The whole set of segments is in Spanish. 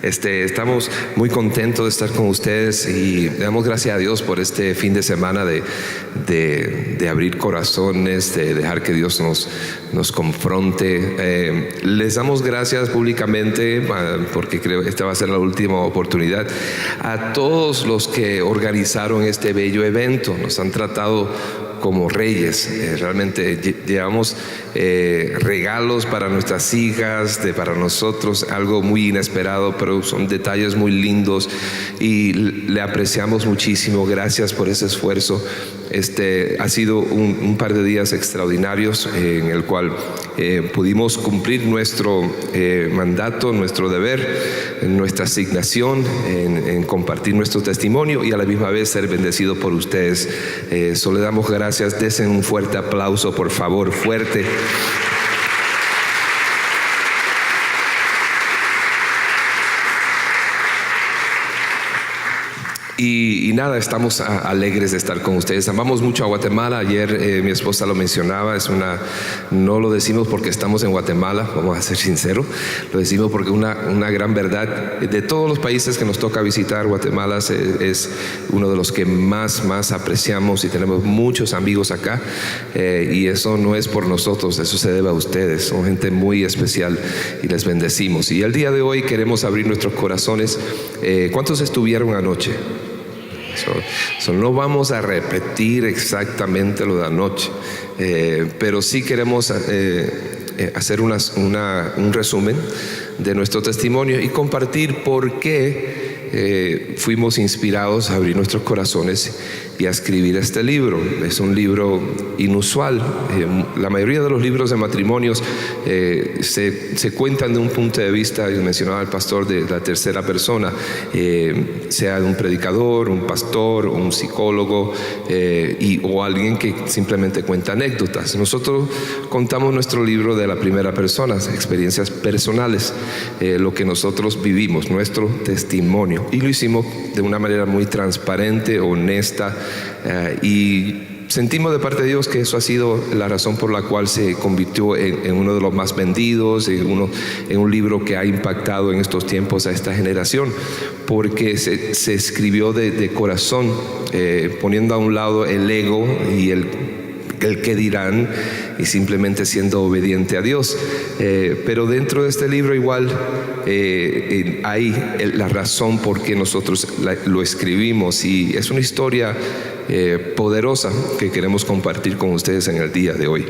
Estamos muy contentos de estar con ustedes y le damos gracias a Dios por este fin de semana de abrir corazones, de dejar que Dios nos confronte. Les damos gracias públicamente porque creo que esta va a ser la última oportunidad a todos los que organizaron este bello evento. Nos han tratado como reyes. Realmente llevamos regalos para nuestras hijas, para nosotros, algo muy inesperado, pero son detalles muy lindos y le apreciamos muchísimo. Gracias por ese esfuerzo. Ha sido un par de días extraordinarios en el cual pudimos cumplir nuestro mandato, nuestro deber, nuestra asignación en compartir nuestro testimonio y a la misma vez ser bendecido por ustedes. Solo le damos gracias. Desen un fuerte aplauso, por favor, fuerte. Y nada, estamos alegres de estar con ustedes. Amamos mucho a Guatemala. Ayer mi esposa lo mencionaba. No lo decimos porque estamos en Guatemala, vamos a ser sinceros. Lo decimos porque una gran verdad. De todos los países que nos toca visitar, Guatemala es uno de los que más apreciamos y tenemos muchos amigos acá. Y eso no es por nosotros, eso se debe a ustedes. Son gente muy especial y les bendecimos. Y el día de hoy queremos abrir nuestros corazones. ¿Cuántos estuvieron anoche? No vamos a repetir exactamente lo de anoche, pero sí queremos hacer un resumen de nuestro testimonio y compartir por qué fuimos inspirados a abrir nuestros corazones y a escribir este libro. Es un libro inusual. La mayoría de los libros de matrimonios se cuentan de un punto de vista, y mencionaba el pastor, de la tercera persona, sea de un predicador, un pastor, un psicólogo o alguien que simplemente cuenta anécdotas. Nosotros contamos nuestro libro de la primera persona, experiencias personales, lo que nosotros vivimos, nuestro testimonio, y lo hicimos de una manera muy transparente, honesta, y sentimos de parte de Dios que eso ha sido la razón por la cual se convirtió en uno de los más vendidos, en un libro que ha impactado en estos tiempos a esta generación, porque se escribió de corazón, poniendo a un lado el ego y el qué dirán, y simplemente siendo obediente a Dios. Pero dentro de este libro igual hay la razón por qué nosotros lo escribimos, y es una historia poderosa que queremos compartir con ustedes en el día de hoy.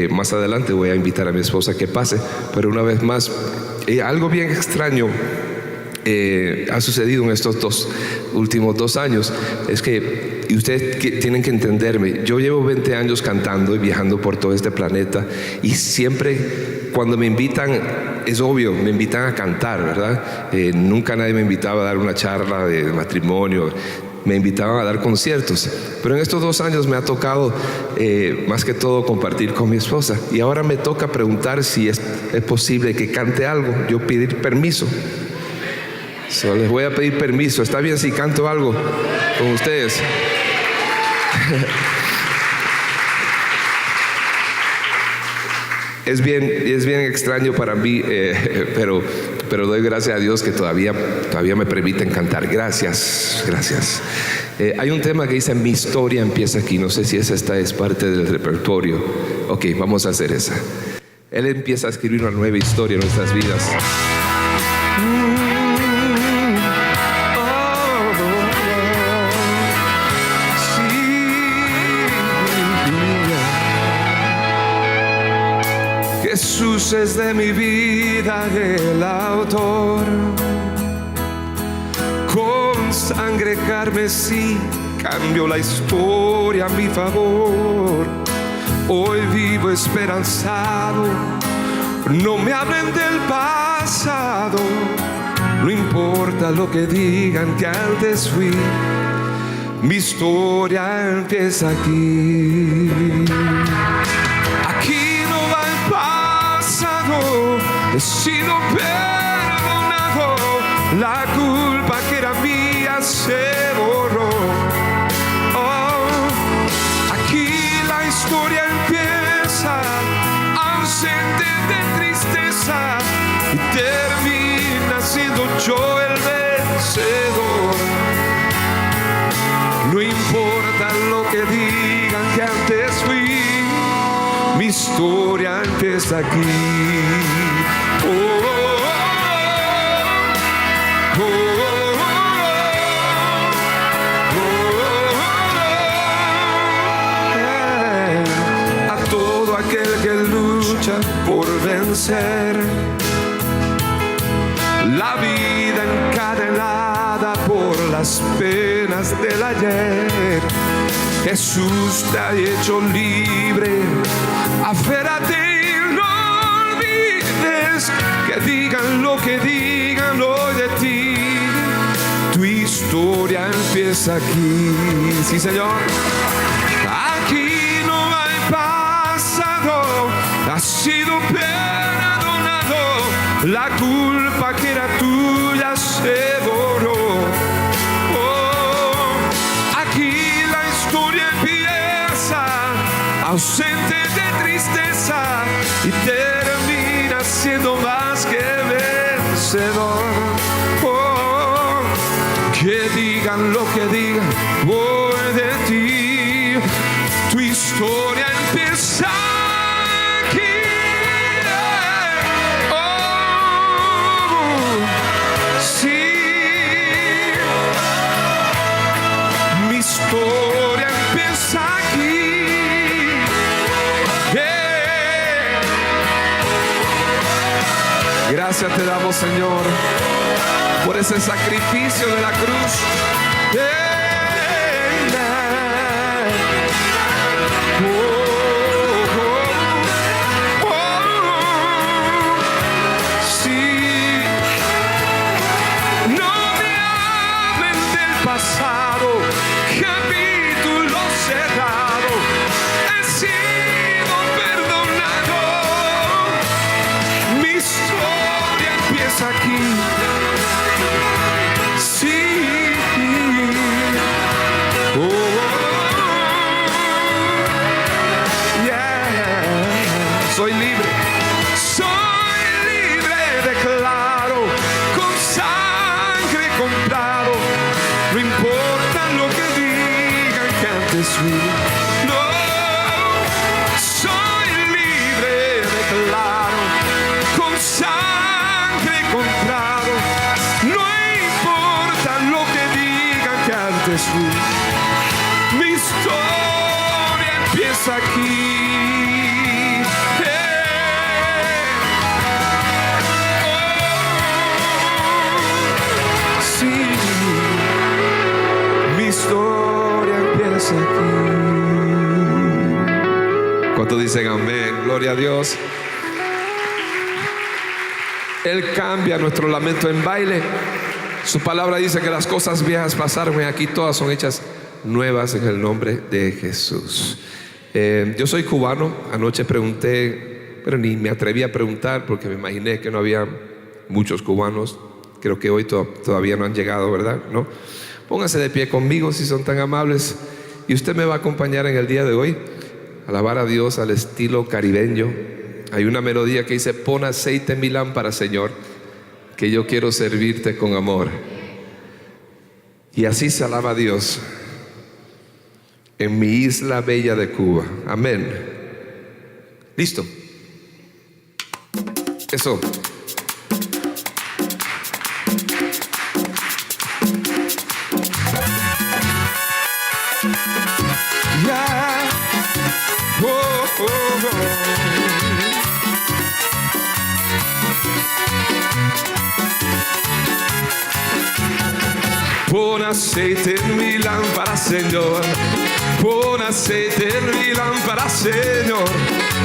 Más adelante voy a invitar a mi esposa que pase, pero una vez más, algo bien extraño ha sucedido en estos últimos 2 años. Es que, y ustedes tienen que entenderme, yo llevo 20 años cantando y viajando por todo este planeta, y siempre cuando me invitan, es obvio, me invitan a cantar, ¿verdad? Nunca nadie me invitaba a dar una charla de matrimonio, me invitaban a dar conciertos, pero en estos 2 años me ha tocado más que todo compartir con mi esposa, y ahora me toca preguntar si es posible que cante algo, yo pedir permiso. Les voy a pedir permiso. ¿Está bien si canto algo con ustedes? Es bien extraño para mí, pero doy gracias a Dios que todavía me permiten cantar. Gracias. Hay un tema que dice: mi historia empieza aquí. No sé si esta es parte del repertorio. Ok, vamos a hacer esa. Él empieza a escribir una nueva historia en nuestras vidas. Jesús es de mi vida el autor, con sangre carmesí cambió la historia a mi favor. Hoy vivo esperanzado, no me hablen del pasado, no importa lo que digan que antes fui, mi historia empieza aquí. He sido perdonado, la culpa que era mía se borró. Aquí la historia empieza, ausente de tristeza, y termina siendo yo el vencedor. No importa lo que digan que antes fui, mi historia empieza aquí. Oh, oh, oh, oh, oh. A todo aquel que lucha por vencer, la vida encadenada por las penas del ayer, Jesús te ha hecho libre. Aférrate y no olvides que digan lo que digan hoy de ti. Tu historia empieza aquí. Sí, Señor. Aquí no hay pasado, has sido perdonado. La culpa que era tuya se borró. Oh, aquí la historia empieza, ausente de tristeza, y termina siendo más que vencedor. Oh, que digan lo que digan hoy de ti, tu historia empieza aquí. Oh, sí, mi historia empieza aquí. Gracias te damos, Señor, por ese sacrificio de la cruz. Sí, no me hablen del pasado, capítulo cerrado. He sido perdonado. Mi historia empieza aquí. Sí. Oh, yeah. Soy libre. Soy libre, declaro, con sangre comprado. No importa lo que digan que antes fui. No, soy libre, declaro, con sangre comprado. No importa lo que digan que antes fui. Mi historia empieza aquí. Sí, mi historia empieza aquí. ¿Cuántos dicen amén? Gloria a Dios. Él cambia nuestro lamento en baile. Su palabra dice que las cosas viejas pasaron y aquí todas son hechas nuevas en el nombre de Jesús. Yo soy cubano. Anoche pregunté, pero ni me atreví a preguntar porque me imaginé que no había muchos cubanos. Creo que hoy todavía no han llegado, ¿verdad? ¿No? Pónganse de pie conmigo si son tan amables. Y usted me va a acompañar en el día de hoy a alabar a Dios al estilo caribeño. Hay una melodía que dice: pon aceite en mi lámpara, Señor, que yo quiero servirte con amor. Y así se alaba a Dios en mi isla bella de Cuba. Amén. ¿Listo? Eso. Yeah. Oh, oh, oh. Pon aceite en mi lámpara, Señor. Pon aceite en mi lámpara, Señor,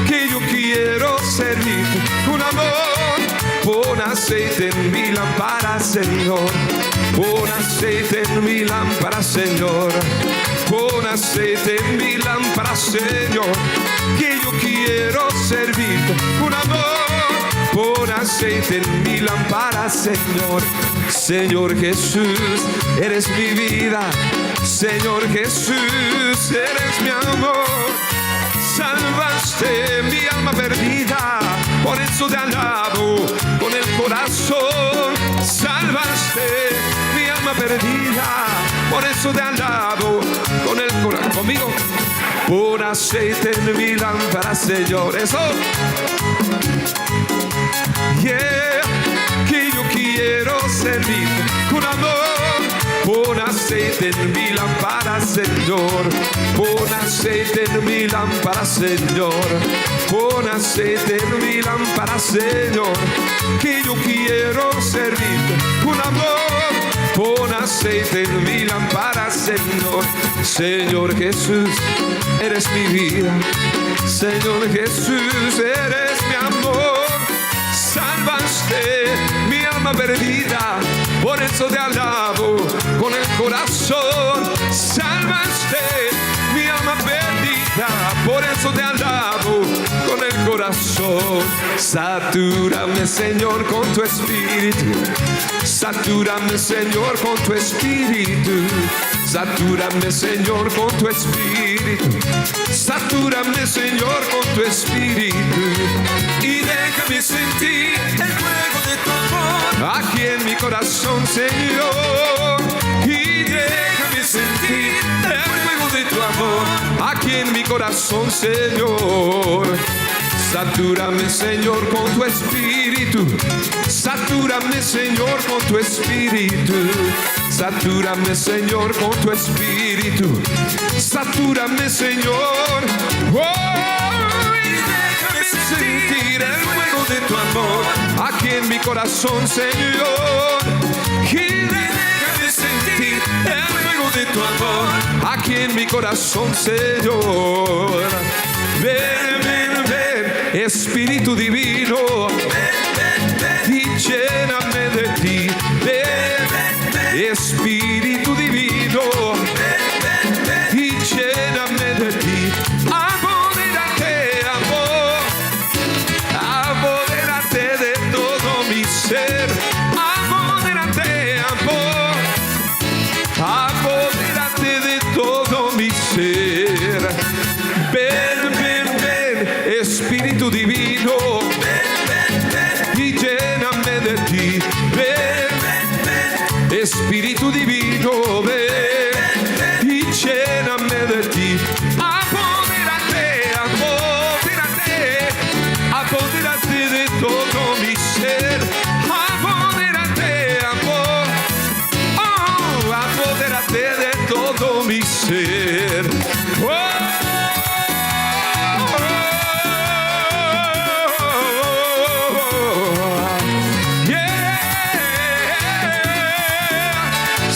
que yo quiero servirte con amor. Pon aceite en mi lámpara, Señor. Pon aceite en mi lámpara, Señor. Pon aceite en mi lámpara, Señor, que yo quiero servirte con amor. Pon aceite en mi lámpara, Señor. Señor Jesús, eres mi vida. Señor Jesús, eres mi amor. Salvaste mi alma perdida. por eso te alabo con el corazón. Salvaste mi alma perdida, por eso te alabo con el corazón. Conmigo. Pon aceite en mi lámpara, Señor. Eso. Yeah, que yo quiero servir con amor. Pon aceite en mi lámpara, Señor. Pon aceite en mi lámpara, Señor. Pon aceite en mi lámpara, Señor. Que yo quiero servir con amor. Pon aceite en mi lámpara, Señor. Señor Jesús, eres mi vida. Señor Jesús, eres mi amor. Salvaste mi alma perdida, por eso te alabo con el corazón. Salvaste mi alma perdida, por eso te alabo con el corazón. Satúrame, Señor, con tu espíritu. Satúrame, Señor, con tu espíritu. Satúrame, Señor, con tu espíritu. Satúrame, Señor, con tu espíritu. Y déjame sentir el fuego de tu amor aquí en mi corazón, Señor. Y déjame sentir el fuego de tu amor aquí en mi corazón, Señor. Satúrame, Señor, con tu espíritu. Satúrame, Señor, con tu espíritu. Satúrame, Señor, con tu espíritu. Satúrame, Señor. Oh, y déjame sentir el fuego de tu amor aquí en mi corazón, Señor. Y déjame sentir el fuego de tu amor aquí en mi corazón, Señor. Ven, ven, ven, Espíritu Divino. Ven, ven, ven, y lléname de ti. Ven, ven, ven, Espíritu Divino. Ven, ven, ven, y lléname de ti. Apodérate, amor. Apodérate de todo mi ser. Apodérate, amor. Apodérate de todo mi ser. Ven, ven, ven, Espíritu Divino. Ven, ven, ven, y lléname de ti. Ven, ven, ven, Espíritu Divino. Ven, y lléname de ti. Apodérate, apodérate, apodérate de todo mi ser. Apodérate, amor. Oh, apodérate de todo mi ser. Oh.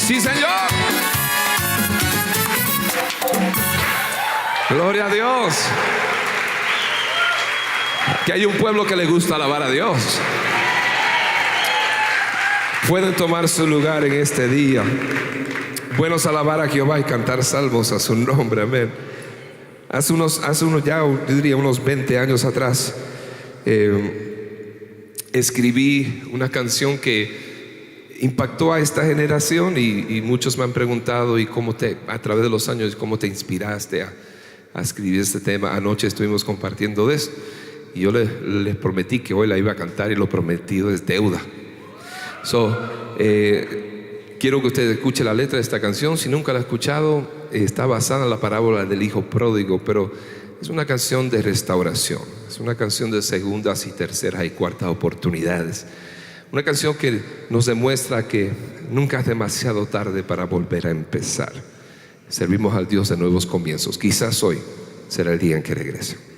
Sí, Señor. Gloria a Dios. Que hay un pueblo que le gusta alabar a Dios. Pueden tomar su lugar en este día. Buenos alabar a Jehová y cantar salmos a su nombre. Amén. Hace unos ya, yo diría unos 20 años atrás, escribí una canción que impactó a esta generación y muchos me han preguntado y a través de los años, cómo te inspiraste a escribir este tema. Anoche estuvimos compartiendo de eso y yo les prometí que hoy la iba a cantar, y lo prometido es deuda. Quiero que usted escuche la letra de esta canción. Si nunca la ha escuchado, está basada en la parábola del hijo pródigo, pero es una canción de restauración. Es una canción de segundas y terceras y cuartas oportunidades. Una canción que nos demuestra que nunca es demasiado tarde para volver a empezar. Servimos al Dios de nuevos comienzos. Quizás hoy será el día en que regrese.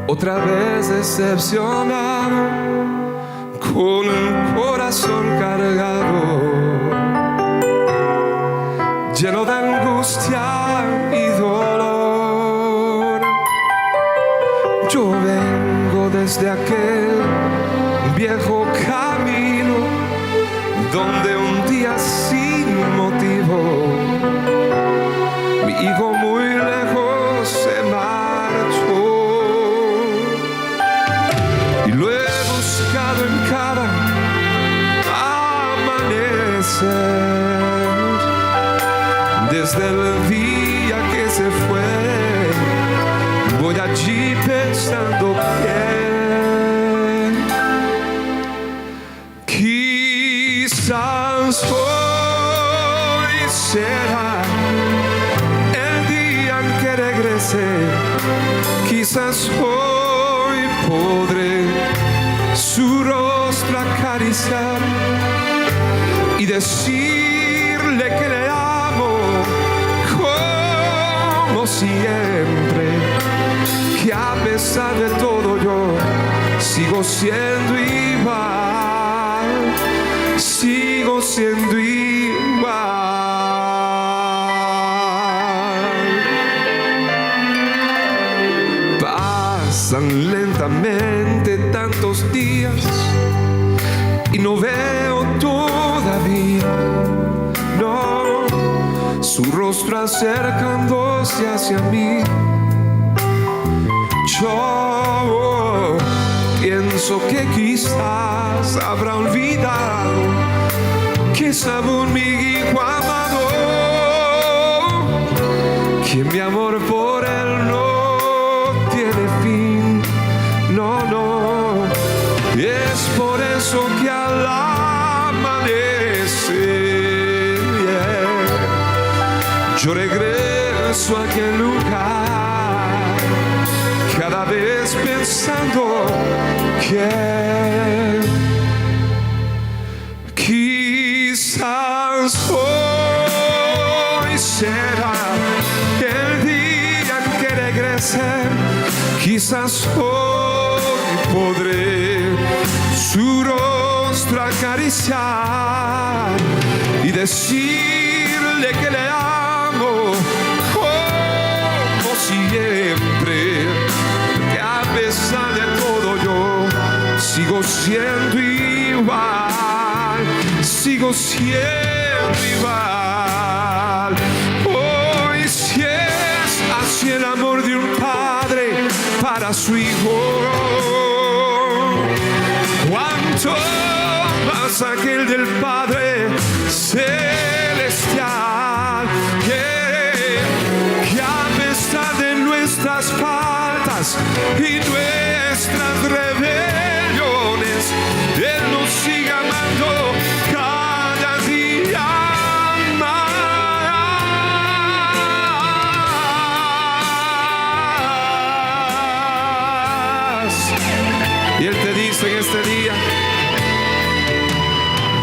Otra vez decepcionado, con un corazón cargado, lleno de angustia y dolor. Yo vengo desde aquel viejo camino donde un día sin motivo mi hijo muy lejos se marchó, y lo he buscado en cada amanecer, desde el día que se fue, voy allí pensando bien. Quizás hoy será el día en que regrese, quizás hoy podré su rostro acariciar y decirle que le amo como siempre, que a pesar de todo yo sigo siendo igual, sigo siendo igual. Pasan lentamente tantos días y no veo todavía, no, su rostro acercándose hacia mí. Yo pienso que quizás habrá olvidado que es aún mi hijo amado, que mi amor por él no tiene fin, no, no. Y es por eso que al amanecer, yo regreso a aquel lugar, cada vez pensando que quizás hoy será el día en que regrese, quizás hoy podré su rostro acariciar y decirle que le amo como siempre, que a pesar de todo yo sigo siendo igual, sigo siendo igual. Hoy si es así el amor de un padre para su hijo, cuánto más aquel del Padre celestial, que a pesar de nuestras faltas y nuestras rebeliones, Él nos sigue amando cada día más. Y Él te dice en este día,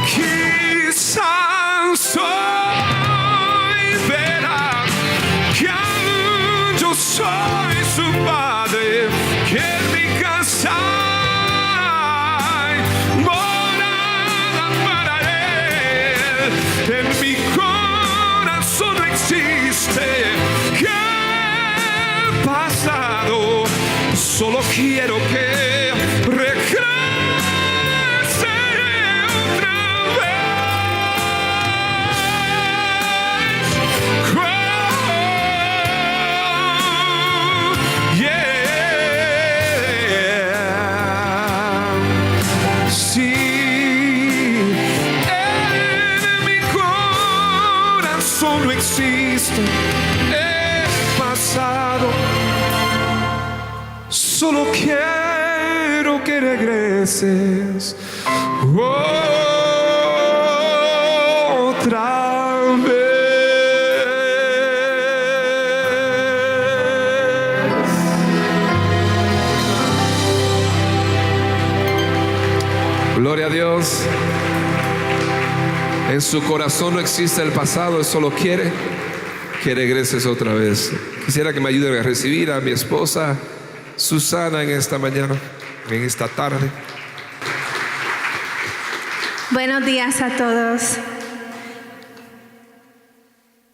quizás hoy verás que aún yo soy su padre, que en mi casa hay morada para él, en mi corazón no existe que el pasado, solo quiero que regrese otra vez. Oh, yeah. Sí, en mi corazón no existe el pasado, solo quiero que regreses otra vez. Gloria a Dios. En su corazón no existe el pasado, Él solo quiere que regreses otra vez. Quisiera que me ayuden a recibir a mi esposa Susana en esta mañana, en esta tarde. Buenos días a todos.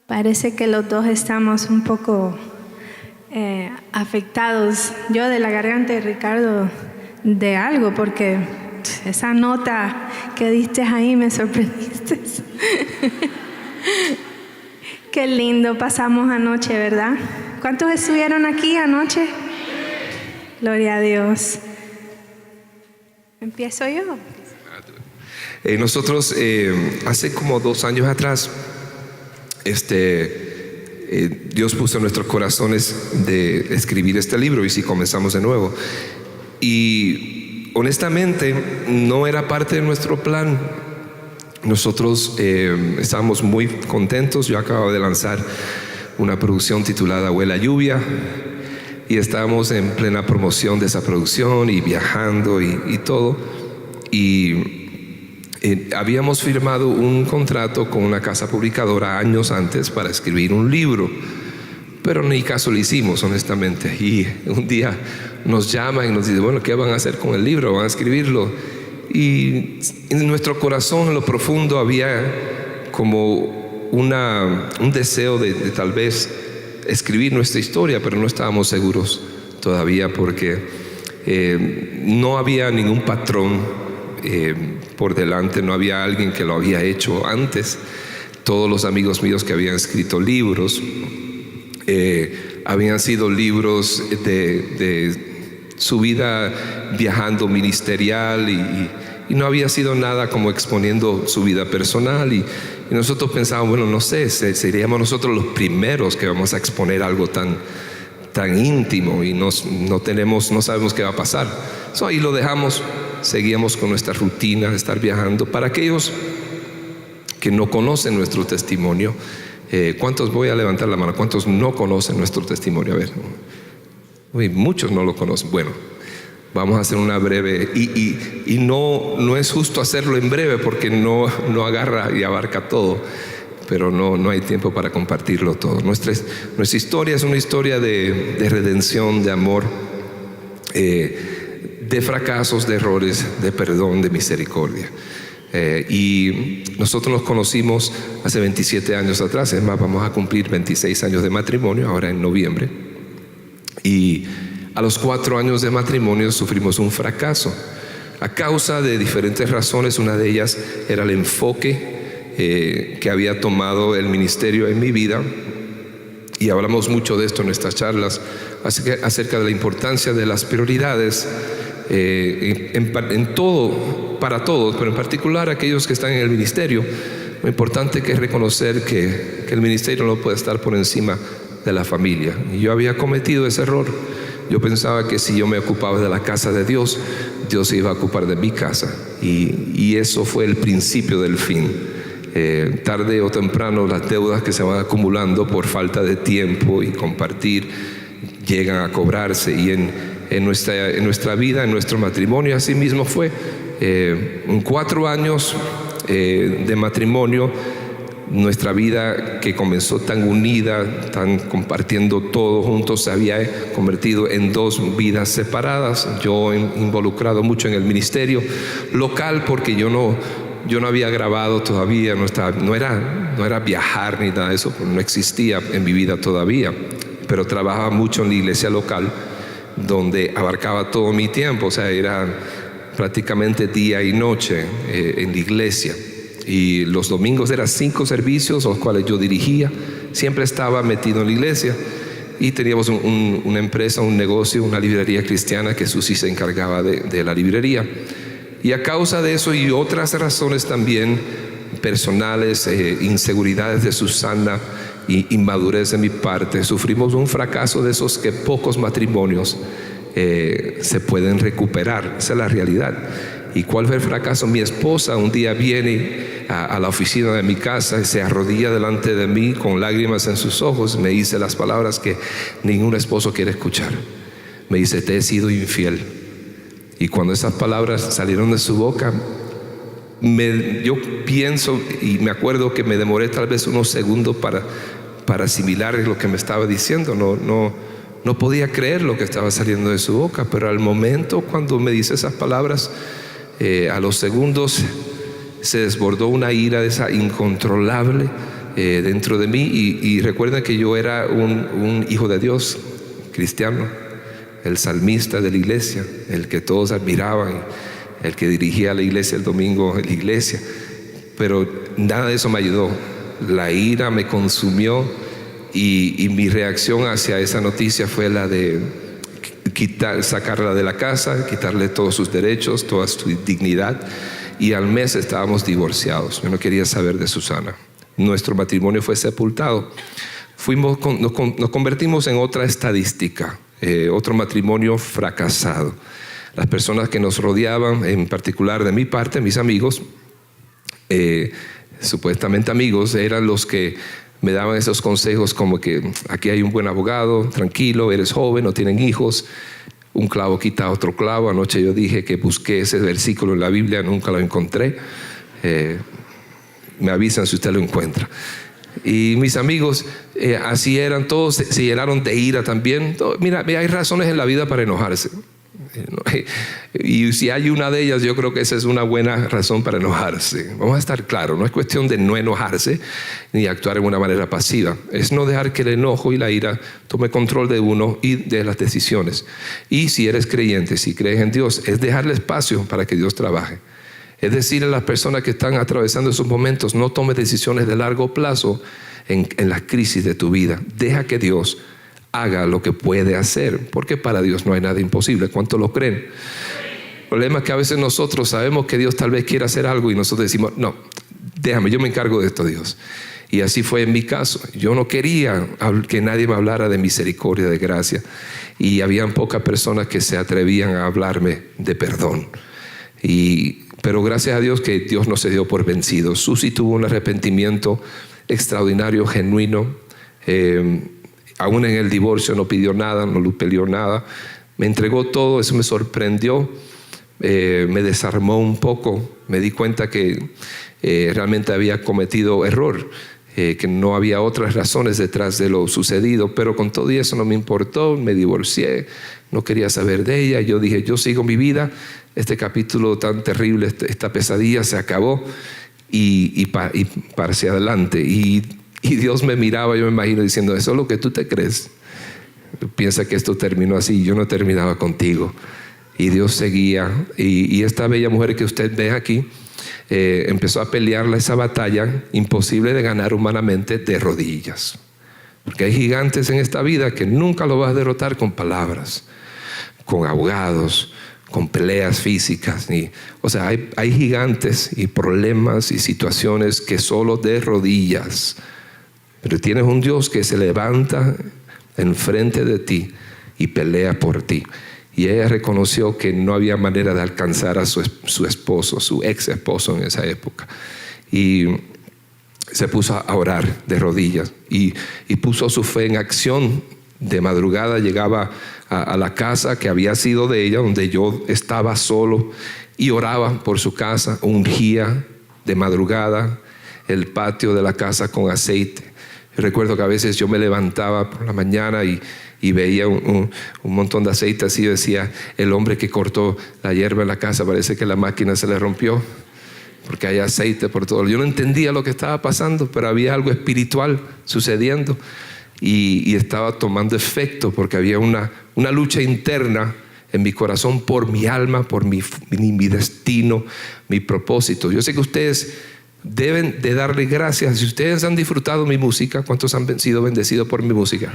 Parece que los dos estamos un poco afectados. Yo de la garganta y Ricardo de algo, porque esa nota que diste ahí, me sorprendiste. Qué lindo pasamos anoche, ¿verdad? ¿Cuántos estuvieron aquí anoche? Gloria a Dios. ¿Empiezo yo? Nosotros hace como 2 años atrás, Dios puso en nuestros corazones de escribir este libro, y sí, comenzamos de nuevo. Y honestamente no era parte de nuestro plan. Nosotros estábamos muy contentos. Yo acababa de lanzar una producción titulada Huele a Lluvia, y estábamos en plena promoción de esa producción y viajando y todo. Y habíamos firmado un contrato con una casa publicadora años antes para escribir un libro, pero ni caso le hicimos, honestamente. Y un día nos llaman y nos dicen, bueno, ¿qué van a hacer con el libro? ¿Van a escribirlo? Y en nuestro corazón, en lo profundo, había como un deseo de tal vez escribir nuestra historia, pero no estábamos seguros todavía, porque no había ningún patrón por delante, no había alguien que lo había hecho antes. Todos los amigos míos que habían escrito libros habían sido libros de su vida viajando ministerial, y no había sido nada como exponiendo su vida personal, y nosotros pensábamos, bueno, no sé, seríamos nosotros los primeros que vamos a exponer algo tan íntimo, y no sabemos qué va a pasar. Ahí lo dejamos. Seguíamos con nuestra rutina de estar viajando. Para aquellos que no conocen nuestro testimonio, ¿cuántos? Voy a levantar la mano. ¿Cuántos no conocen nuestro testimonio? A ver, uy, muchos no lo conocen. Bueno, vamos a hacer una breve, y no es justo hacerlo en breve, porque no agarra y abarca todo, pero no hay tiempo para compartirlo todo. Nuestra historia es una historia de redención, de amor, de fracasos, de errores, de perdón, de misericordia. Y nosotros nos conocimos hace 27 años atrás. Es más, vamos a cumplir 26 años de matrimonio ahora en noviembre. Y a los 4 años de matrimonio sufrimos un fracaso a causa de diferentes razones. Una de ellas era el enfoque que había tomado el ministerio en mi vida, y hablamos mucho de esto en nuestras charlas acerca de la importancia de las prioridades en todo, para todos, pero en particular aquellos que están en el ministerio. Lo importante que es reconocer que el ministerio no puede estar por encima de la familia. Y yo había cometido ese error. Yo pensaba que si yo me ocupaba de la casa de Dios, Dios se iba a ocupar de mi casa, y eso fue el principio del fin. Tarde o temprano las deudas que se van acumulando por falta de tiempo y compartir llegan a cobrarse, y en nuestra vida, en nuestro matrimonio, así mismo fue. En 4 años de matrimonio, nuestra vida, que comenzó tan unida, tan compartiendo todo juntos, se había convertido en 2 vidas separadas. Yo involucrado mucho en el ministerio local, porque yo no había grabado todavía, no era viajar ni nada de eso, no existía en mi vida todavía, pero trabajaba mucho en la iglesia local, donde abarcaba todo mi tiempo. O sea, era prácticamente día y noche en la iglesia, y los domingos eran 5 servicios, los cuales yo dirigía. Siempre estaba metido en la iglesia, y teníamos una empresa, un negocio, una librería cristiana, que Susi se encargaba de la librería. Y a causa de eso y otras razones también personales, inseguridades de Susana y inmadurez de mi parte, sufrimos un fracaso de esos que pocos matrimonios se pueden recuperar. Esa es la realidad. ¿Y cuál fue el fracaso? Mi esposa un día viene a la oficina de mi casa y se arrodilla delante de mí con lágrimas en sus ojos. Me dice las palabras que ningún esposo quiere escuchar. Me dice: te he sido infiel. Y cuando esas palabras salieron de su boca, yo pienso y me acuerdo que me demoré tal vez unos segundos para asimilar lo que me estaba diciendo. No podía creer lo que estaba saliendo de su boca, pero al momento cuando me dice esas palabras, a los segundos se desbordó una ira de esa incontrolable dentro de mí. Y recuerda que yo era un hijo de Dios, cristiano, el salmista de la iglesia, el que todos admiraban. el que dirigía la iglesia el domingo en la iglesia. Pero nada de eso me ayudó. La ira me consumió y mi reacción hacia esa noticia fue la de sacarla de la casa, quitarle todos sus derechos, toda su dignidad. Y al mes estábamos divorciados. Yo no quería saber de Susana. Nuestro matrimonio fue sepultado. Nos convertimos en otra estadística, otro matrimonio fracasado. Las personas que nos rodeaban, en particular de mi parte, mis amigos, supuestamente amigos, eran los que me daban esos consejos como que aquí hay un buen abogado, tranquilo, eres joven, no tienen hijos, un clavo quita otro clavo. Anoche yo dije que busqué ese versículo en la Biblia, nunca lo encontré. Me avisan si usted lo encuentra. Y mis amigos así eran, todos se llenaron de ira también. Mira, hay razones en la vida para enojarse. Y si hay una de ellas, yo creo que esa es una buena razón para enojarse. Vamos a estar claros, no es cuestión de no enojarse ni actuar en una manera pasiva. Es no dejar que el enojo y la ira tome control de uno y de las decisiones. Y si eres creyente, si crees en Dios, es dejarle espacio para que Dios trabaje. Es decir, a las personas que están atravesando esos momentos, no tomes decisiones de largo plazo en la crisis de tu vida. Deja que Dios haga lo que puede hacer, porque para Dios no hay nada imposible. ¿Cuántos lo creen? El problema es que a veces nosotros sabemos que Dios tal vez quiera hacer algo y nosotros decimos, no, déjame, yo me encargo de esto, Dios. Y así fue en mi caso. Yo no quería que nadie me hablara de misericordia, de gracia. Y habían pocas personas que se atrevían a hablarme de perdón. Pero gracias a Dios que Dios no se dio por vencido. Susi tuvo un arrepentimiento extraordinario, genuino. Aún en el divorcio no pidió nada, no le peleó nada. Me entregó todo, eso me sorprendió. Me desarmó un poco. Me di cuenta que realmente había cometido error. Que no había otras razones detrás de lo sucedido. Pero con todo eso no me importó. Me divorcié. No quería saber de ella. Yo dije, yo sigo mi vida. Este capítulo tan terrible, esta pesadilla se acabó. Y para hacia adelante. Y Dios me miraba, yo me imagino diciendo, eso es lo que tú te crees. Piensa que esto terminó así, yo no terminaba contigo. Y Dios seguía. Y esta bella mujer que usted ve aquí, empezó a pelear esa batalla imposible de ganar humanamente de rodillas. Porque hay gigantes en esta vida que nunca lo vas a derrotar con palabras, con abogados, con peleas físicas. O sea, hay gigantes y problemas y situaciones que solo de rodillas. Pero tienes un Dios que se levanta enfrente de ti y pelea por ti. Y ella reconoció que no había manera de alcanzar a su esposo, su ex esposo en esa época. Y se puso a orar de rodillas y puso su fe en acción. De madrugada llegaba a la casa que había sido de ella, donde yo estaba solo, y oraba por su casa, ungía de madrugada el patio de la casa con aceite. Recuerdo que a veces yo me levantaba por la mañana y veía un montón de aceite así. Yo decía, el hombre que cortó la hierba en la casa, parece que la máquina se le rompió, porque hay aceite por todo. Yo no entendía lo que estaba pasando, pero había algo espiritual sucediendo y estaba tomando efecto, porque había una lucha interna en mi corazón por mi alma, por mi destino, mi propósito. Yo sé que ustedes deben de darle gracias. Si ustedes han disfrutado mi música, ¿cuántos han sido bendecidos por mi música?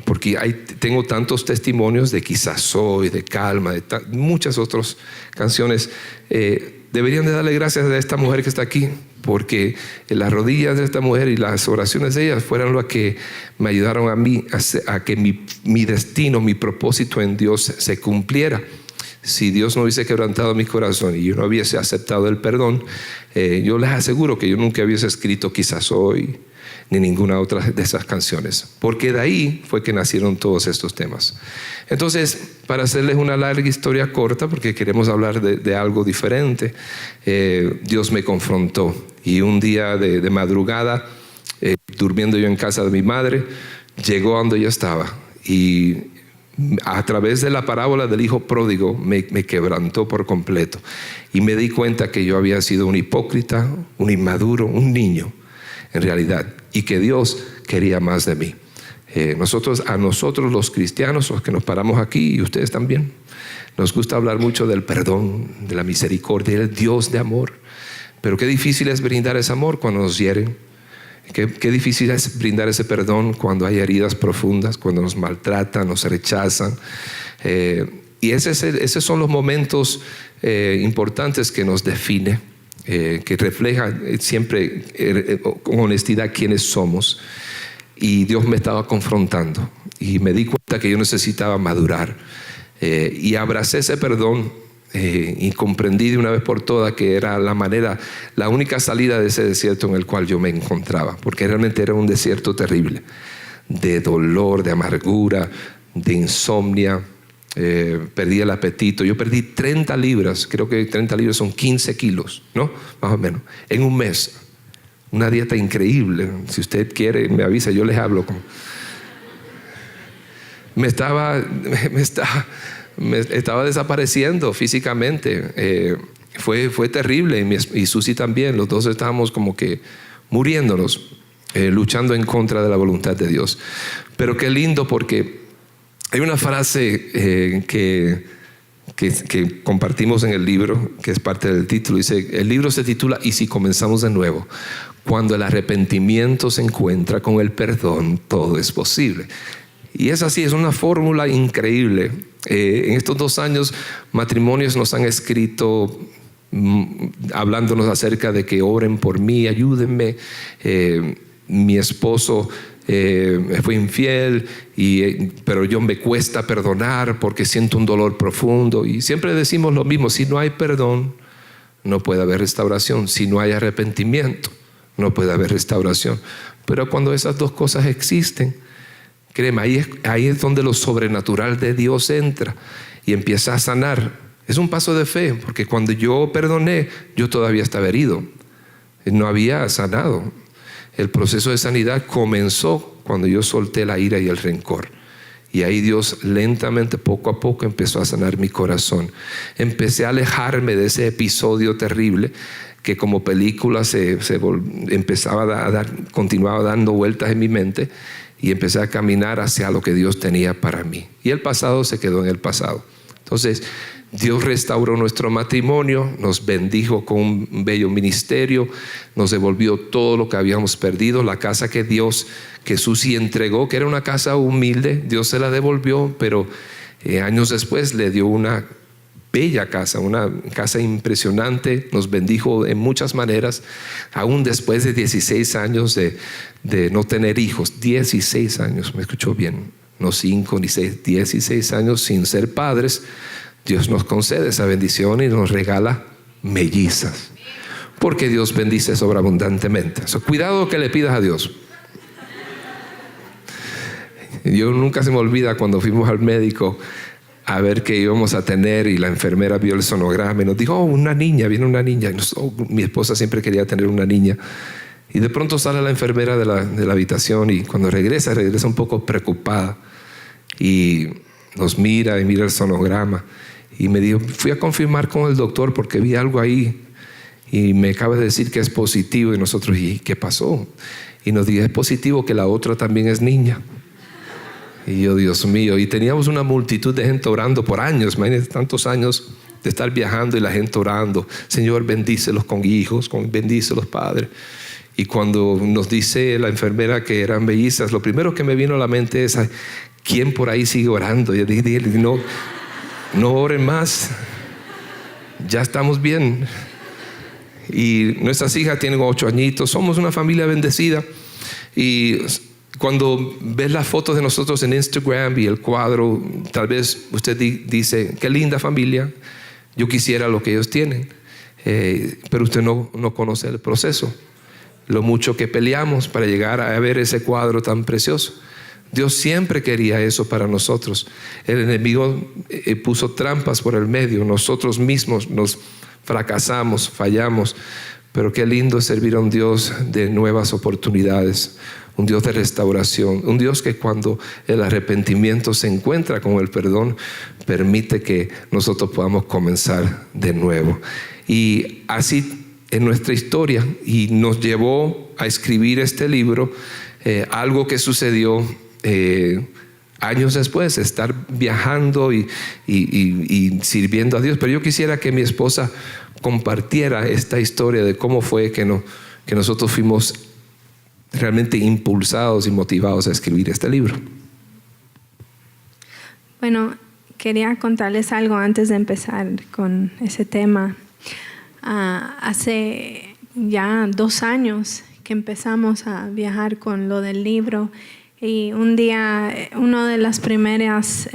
Porque tengo tantos testimonios de Quizás Soy, de Calma, de muchas otras canciones. Deberían de darle gracias a esta mujer que está aquí, porque las rodillas de esta mujer y las oraciones de ella fueron lo que me ayudaron a mí a que mi destino, mi propósito en Dios se cumpliera. Si Dios no hubiese quebrantado mi corazón y yo no hubiese aceptado el perdón, yo les aseguro que yo nunca hubiese escrito Quizás Soy ni ninguna otra de esas canciones, porque de ahí fue que nacieron todos estos temas. Entonces, para hacerles una larga historia corta, porque queremos hablar de algo diferente, Dios me confrontó y un día de madrugada, durmiendo yo en casa de mi madre, llegó a donde yo estaba y a través de la parábola del hijo pródigo me quebrantó por completo y me di cuenta que yo había sido un hipócrita, un inmaduro, un niño en realidad, y que Dios quería más de mí. A nosotros los cristianos, los que nos paramos aquí, y ustedes también, nos gusta hablar mucho del perdón, de la misericordia, del Dios de amor. Pero qué difícil es brindar ese amor cuando nos hieren. Qué difícil es brindar ese perdón cuando hay heridas profundas, cuando nos maltratan, nos rechazan. Y esos son los momentos importantes que nos define, que refleja siempre con honestidad quiénes somos. Y Dios me estaba confrontando y me di cuenta que yo necesitaba madurar. Y abracé ese perdón y comprendí de una vez por todas que era la única salida de ese desierto en el cual yo me encontraba, porque realmente era un desierto terrible, de dolor, de amargura, de insomnia. Perdí el apetito. Yo perdí 30 libras, creo que 30 libras son 15 kilos, ¿no? Más o menos, en un mes. Una dieta increíble. Si usted quiere, me avisa, yo les hablo. Me estaba desapareciendo físicamente. Fue terrible. Y Susi también. Los dos estábamos como que muriéndonos, luchando en contra de la voluntad de Dios. Pero qué lindo, porque hay una frase que compartimos en el libro, que es parte del título. Dice, el libro se titula "¿Y si comenzamos de nuevo? Cuando el arrepentimiento se encuentra con el perdón, todo es posible". Y es así, es una fórmula increíble. En estos 2 años, matrimonios nos han escrito hablándonos acerca de que oren por mí, ayúdenme. Mi esposo fue infiel, pero yo me cuesta perdonar porque siento un dolor profundo. Y siempre decimos lo mismo: si no hay perdón, no puede haber restauración. Si no hay arrepentimiento, no puede haber restauración. Pero cuando esas dos cosas existen, créeme, ahí es donde lo sobrenatural de Dios entra y empieza a sanar. Es un paso de fe, porque cuando yo perdoné, yo todavía estaba herido, no había sanado. El proceso de sanidad comenzó cuando yo solté la ira y el rencor. Y ahí Dios lentamente, poco a poco, empezó a sanar mi corazón. Empecé a alejarme de ese episodio terrible que como película continuaba dando vueltas en mi mente, y empecé a caminar hacia lo que Dios tenía para mí. Y el pasado se quedó en el pasado. Entonces, Dios restauró nuestro matrimonio, nos bendijo con un bello ministerio, nos devolvió todo lo que habíamos perdido. La casa que Susi entregó, que era una casa humilde, Dios se la devolvió, pero años después le dio una bella casa, una casa impresionante. Nos bendijo en muchas maneras, aún después de 16 años de no tener hijos. 16 años, me escuchó bien, no 5 ni 6, 16 años sin ser padres. Dios nos concede esa bendición y nos regala mellizas, porque Dios bendice sobreabundantemente. Cuidado que le pidas a Dios. Yo nunca se me olvida cuando fuimos al médico a ver qué íbamos a tener, y la enfermera vio el sonograma y nos dijo: una niña, viene una niña. Y mi esposa siempre quería tener una niña. Y de pronto sale la enfermera de la habitación, y cuando regresa un poco preocupada, y nos mira y mira el sonograma, y me dijo: fui a confirmar con el doctor porque vi algo ahí y me acaba de decir que es positivo. Y nosotros: ¿y qué pasó? Y nos dijo: es positivo que la otra también es niña. Y yo: Dios mío. Y teníamos una multitud de gente orando por años. Imagínense, tantos años de estar viajando y la gente orando: Señor, bendícelos con hijos, bendícelos, Padre. Y cuando nos dice la enfermera que eran mellizas, lo primero que me vino a la mente es: ¿quién por ahí sigue orando? Yo dije: no oren más, ya estamos bien. Y nuestras hijas tienen 8 añitos, somos una familia bendecida. Y cuando ves las fotos de nosotros en Instagram y el cuadro, tal vez usted dice: qué linda familia, yo quisiera lo que ellos tienen. Pero usted no conoce el proceso, lo mucho que peleamos para llegar a ver ese cuadro tan precioso. Dios siempre quería eso para nosotros. El enemigo puso trampas por el medio. Nosotros mismos nos fracasamos, fallamos. Pero qué lindo es servir a un Dios de nuevas oportunidades, un Dios de restauración, un Dios que cuando el arrepentimiento se encuentra con el perdón, permite que nosotros podamos comenzar de nuevo. Y así en nuestra historia, y nos llevó a escribir este libro, algo que sucedió años después, estar viajando y sirviendo a Dios. Pero yo quisiera que mi esposa compartiera esta historia de cómo fue que nosotros fuimos realmente impulsados y motivados a escribir este libro. Bueno, quería contarles algo antes de empezar con ese tema. Hace ya 2 años que empezamos a viajar con lo del libro, y un día, una de las primeras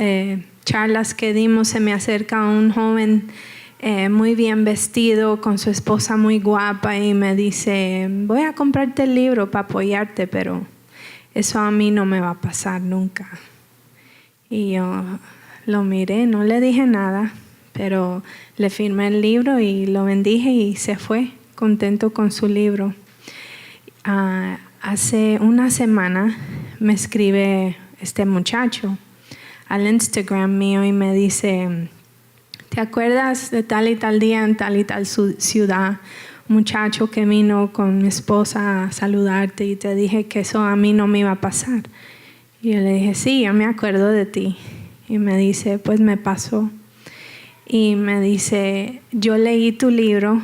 charlas que dimos, se me acerca un joven muy bien vestido, con su esposa muy guapa, y me dice: voy a comprarte el libro para apoyarte, pero eso a mí no me va a pasar nunca. Y yo lo miré, no le dije nada, pero le firmé el libro y lo bendije y se fue contento con su libro. Hace una semana me escribe este muchacho al Instagram mío y me dice: ¿te acuerdas de tal y tal día en tal y tal ciudad? Muchacho que vino con mi esposa a saludarte y te dije que eso a mí no me iba a pasar. Y yo le dije: sí, yo me acuerdo de ti. Y me dice: pues me pasó. Y me dice: yo leí tu libro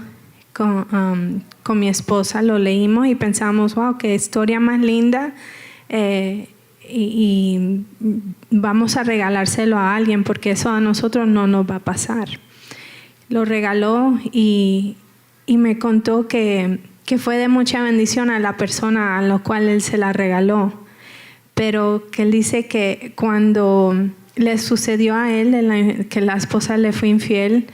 con mi esposa, lo leímos y pensamos: wow, qué historia más linda, y vamos a regalárselo a alguien porque eso a nosotros no nos va a pasar. Lo regaló y me contó que fue de mucha bendición a la persona a la cual él se la regaló, pero que él dice que cuando le sucedió a él que la esposa le fue infiel,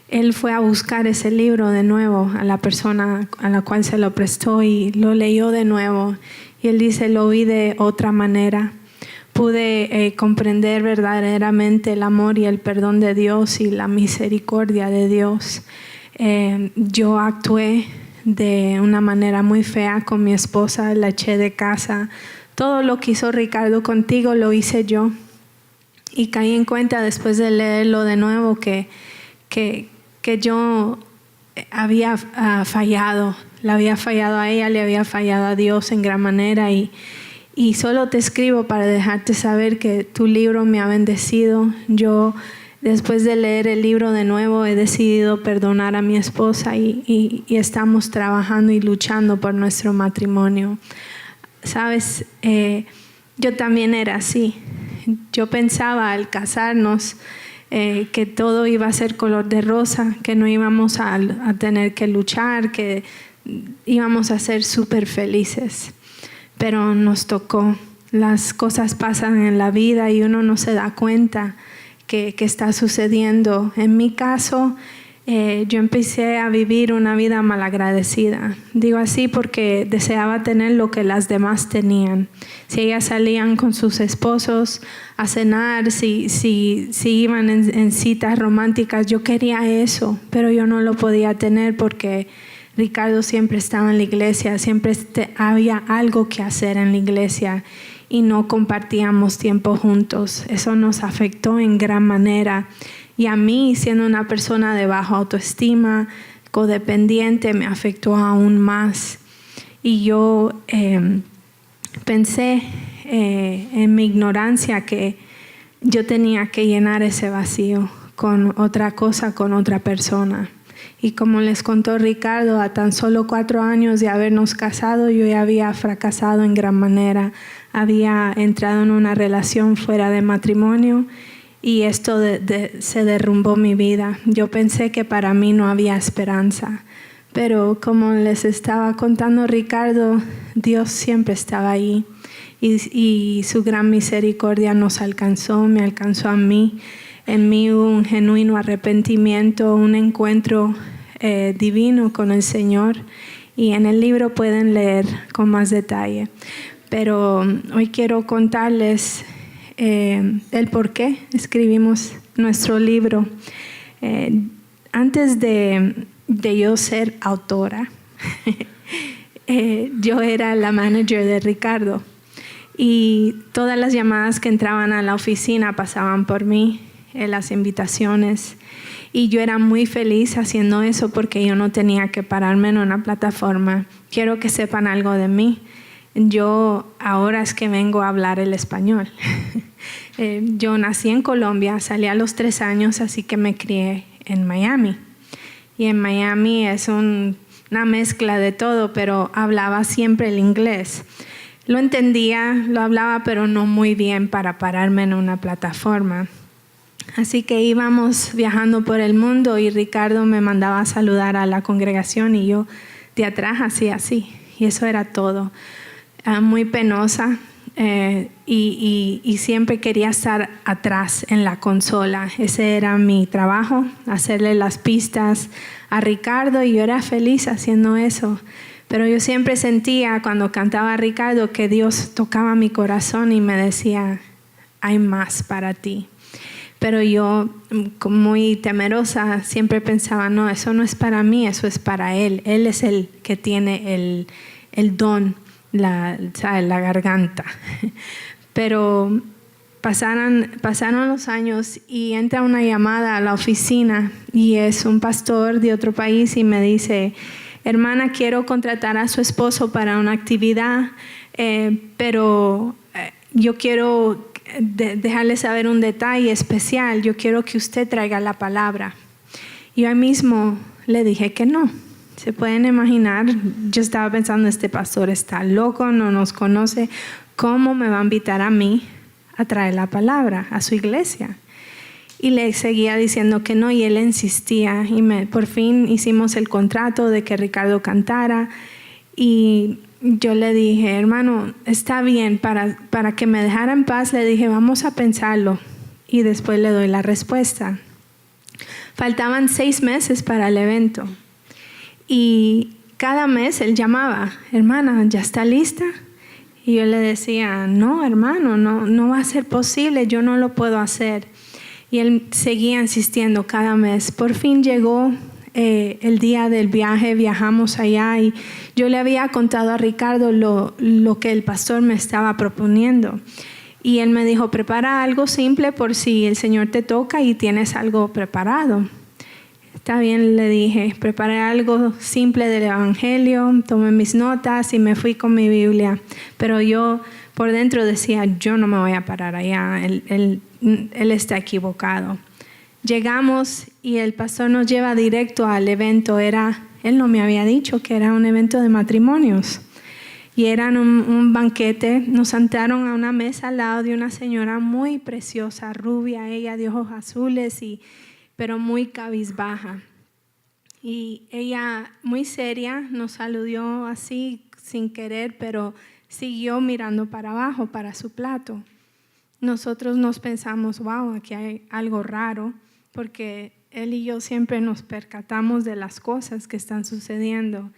él fue a buscar ese libro de nuevo a la persona a la cual se lo prestó y lo leyó de nuevo. Y él dice: lo vi de otra manera. Pude comprender verdaderamente el amor y el perdón de Dios y la misericordia de Dios. Yo actué de una manera muy fea con mi esposa, la eché de casa. Todo lo que hizo Ricardo contigo lo hice yo. Y caí en cuenta después de leerlo de nuevo que yo había fallado. Le había fallado a ella, le había fallado a Dios en gran manera. Y solo te escribo para dejarte saber que tu libro me ha bendecido. Yo, después de leer el libro de nuevo, he decidido perdonar a mi esposa y estamos trabajando y luchando por nuestro matrimonio. Sabes, yo también era así. Yo pensaba al casarnos que todo iba a ser color de rosa, que no íbamos a tener que luchar, que íbamos a ser súper felices. Pero nos tocó. Las cosas pasan en la vida y uno no se da cuenta que está sucediendo. En mi caso, yo empecé a vivir una vida malagradecida. Digo así porque deseaba tener lo que las demás tenían. Si ellas salían con sus esposos a cenar, si iban en citas románticas, yo quería eso, pero yo no lo podía tener porque Ricardo siempre estaba en la iglesia, siempre había algo que hacer en la iglesia y no compartíamos tiempo juntos. Eso nos afectó en gran manera. Y a mí, siendo una persona de baja autoestima, codependiente, me afectó aún más. Y yo pensé en mi ignorancia que yo tenía que llenar ese vacío con otra cosa, con otra persona. Y como les contó Ricardo, a tan solo 4 años de habernos casado, yo ya había fracasado en gran manera. Había entrado en una relación fuera de matrimonio y esto se derrumbó mi vida. Yo pensé que para mí no había esperanza, pero como les estaba contando Ricardo, Dios siempre estaba ahí y su gran misericordia nos alcanzó, me alcanzó a mí. En mí hubo un genuino arrepentimiento, un encuentro divino con el Señor, y en el libro pueden leer con más detalle. Pero hoy quiero contarles el por qué escribimos nuestro libro. Antes de yo ser autora, yo era la manager de Ricardo y todas las llamadas que entraban a la oficina pasaban por mí, las invitaciones, y yo era muy feliz haciendo eso porque yo no tenía que pararme en una plataforma. Quiero que sepan algo de mí. Yo ahora es que vengo a hablar el español. Yo nací en Colombia, salí a los 3 años, así que me crié en Miami. Y en Miami es una mezcla de todo, pero hablaba siempre el inglés. Lo entendía, lo hablaba, pero no muy bien para pararme en una plataforma. Así que íbamos viajando por el mundo y Ricardo me mandaba a saludar a la congregación y yo de atrás hacía así. Y eso era todo. Muy penosa y siempre quería estar atrás en la consola. Ese era mi trabajo, hacerle las pistas a Ricardo, y yo era feliz haciendo eso. Pero yo siempre sentía cuando cantaba a Ricardo que Dios tocaba mi corazón y me decía, hay más para ti. Pero yo, muy temerosa, siempre pensaba, no, eso no es para mí, eso es para Él. Él es el que tiene el don, la garganta. Pero pasaron los años y entra una llamada a la oficina y es un pastor de otro país y me dice, hermana, quiero contratar a su esposo para una actividad, pero yo quiero dejarle saber un detalle especial. Yo quiero que usted traiga la palabra. Y yo ahí mismo le dije que no. Se pueden imaginar, yo estaba pensando, este pastor está loco, no nos conoce, ¿cómo me va a invitar a mí a traer la palabra a su iglesia? Y le seguía diciendo que no, y él insistía, y por fin hicimos el contrato de que Ricardo cantara, y yo le dije, hermano, está bien, para que me dejara en paz, le dije, vamos a pensarlo, y después le doy la respuesta. Faltaban 6 meses para el evento. Y cada mes él llamaba, hermana, ¿ya está lista? Y yo le decía, no, hermano, no va a ser posible, yo no lo puedo hacer. Y él seguía insistiendo cada mes. Por fin llegó el día del viaje, viajamos allá y yo le había contado a Ricardo lo que el pastor me estaba proponiendo. Y él me dijo, prepara algo simple por si el Señor te toca y tienes algo preparado. Está bien, le dije, preparé algo simple del Evangelio, tomé mis notas y me fui con mi Biblia. Pero yo por dentro decía, yo no me voy a parar allá, él está equivocado. Llegamos y el pastor nos lleva directo al evento. Él no me había dicho que era un evento de matrimonios. Y era un banquete, nos sentaron a una mesa al lado de una señora muy preciosa, rubia, ella de ojos azules pero muy cabizbaja. Y ella, muy seria, nos saludó así sin querer, pero siguió mirando para abajo, para su plato. Nosotros nos pensamos, wow, aquí hay algo raro, porque él y yo siempre nos percatamos de las cosas que están sucediendo.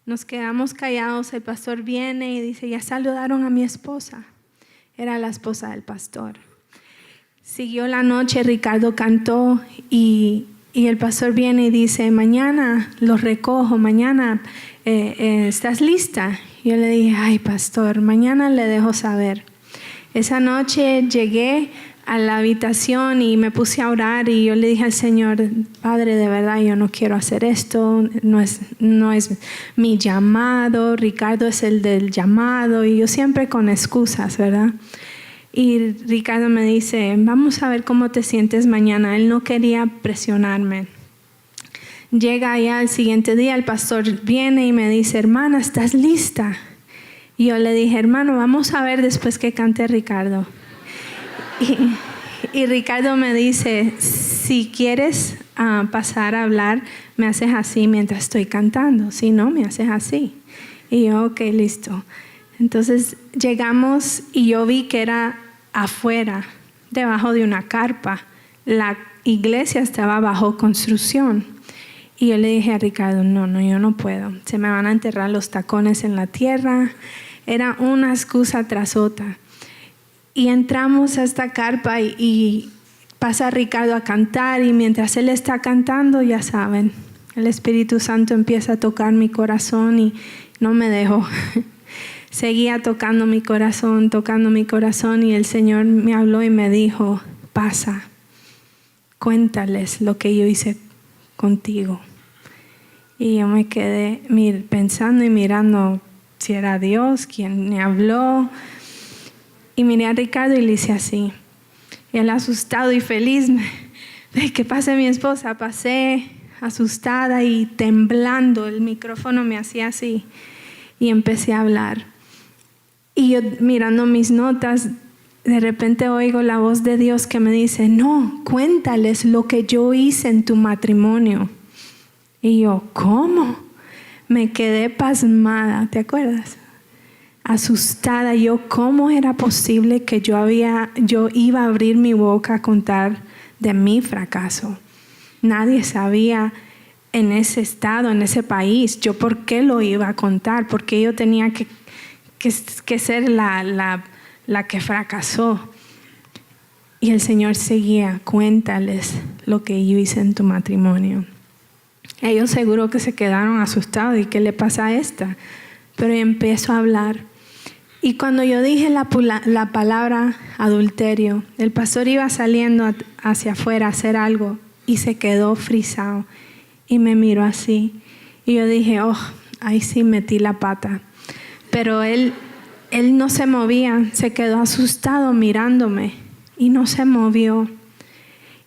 Nos quedamos callados, el pastor viene y dice, ya saludaron a mi esposa. Era la esposa del pastor. Siguió la noche, Ricardo cantó y el pastor viene y dice, mañana los recojo, mañana ¿estás lista? Yo le dije, ay pastor, mañana le dejo saber. Esa noche llegué a la habitación y me puse a orar y yo le dije al Señor, Padre, de verdad yo no quiero hacer esto, no es mi llamado, Ricardo es el del llamado, y yo siempre con excusas, ¿verdad? Y Ricardo me dice, vamos a ver cómo te sientes mañana. Él no quería presionarme. Llega allá el siguiente día, el pastor viene y me dice, hermana, ¿estás lista? Y yo le dije, hermano, vamos a ver después que cante Ricardo. Y Ricardo me dice, si quieres pasar a hablar, me haces así mientras estoy cantando. Si no, me haces así. Y yo, ok, listo. Entonces llegamos y yo vi que era afuera, debajo de una carpa. La iglesia estaba bajo construcción. Y yo le dije a Ricardo, no, yo no puedo. Se me van a enterrar los tacones en la tierra. Era una excusa tras otra. Y entramos a esta carpa y pasa Ricardo a cantar. Y mientras él está cantando, ya saben, el Espíritu Santo empieza a tocar mi corazón y no me dejó. Seguía tocando mi corazón y el Señor me habló y me dijo, pasa, cuéntales lo que yo hice contigo. Y yo me quedé pensando y mirando, si era Dios quien me habló. Y miré a Ricardo y le hice así. Y él asustado y feliz, que pase mi esposa, pasé asustada y temblando, el micrófono me hacía así y empecé a hablar. Y yo mirando mis notas, de repente oigo la voz de Dios que me dice, no, cuéntales lo que yo hice en tu matrimonio. Y yo, ¿cómo? Me quedé pasmada, ¿te acuerdas? Asustada, yo, ¿cómo era posible que yo iba a abrir mi boca a contar de mi fracaso? Nadie sabía en ese estado, en ese país, yo por qué lo iba a contar, porque yo tenía que ser la que fracasó. Y el Señor seguía, cuéntales lo que yo hice en tu matrimonio. Ellos seguro que se quedaron asustados, ¿y qué le pasa a esta? Pero yo empiezo a hablar. Y cuando yo dije la palabra adulterio, el pastor iba saliendo hacia afuera a hacer algo y se quedó frisado y me miró así. Y yo dije, oh, ahí sí metí la pata. Pero él no se movía, se quedó asustado mirándome y no se movió.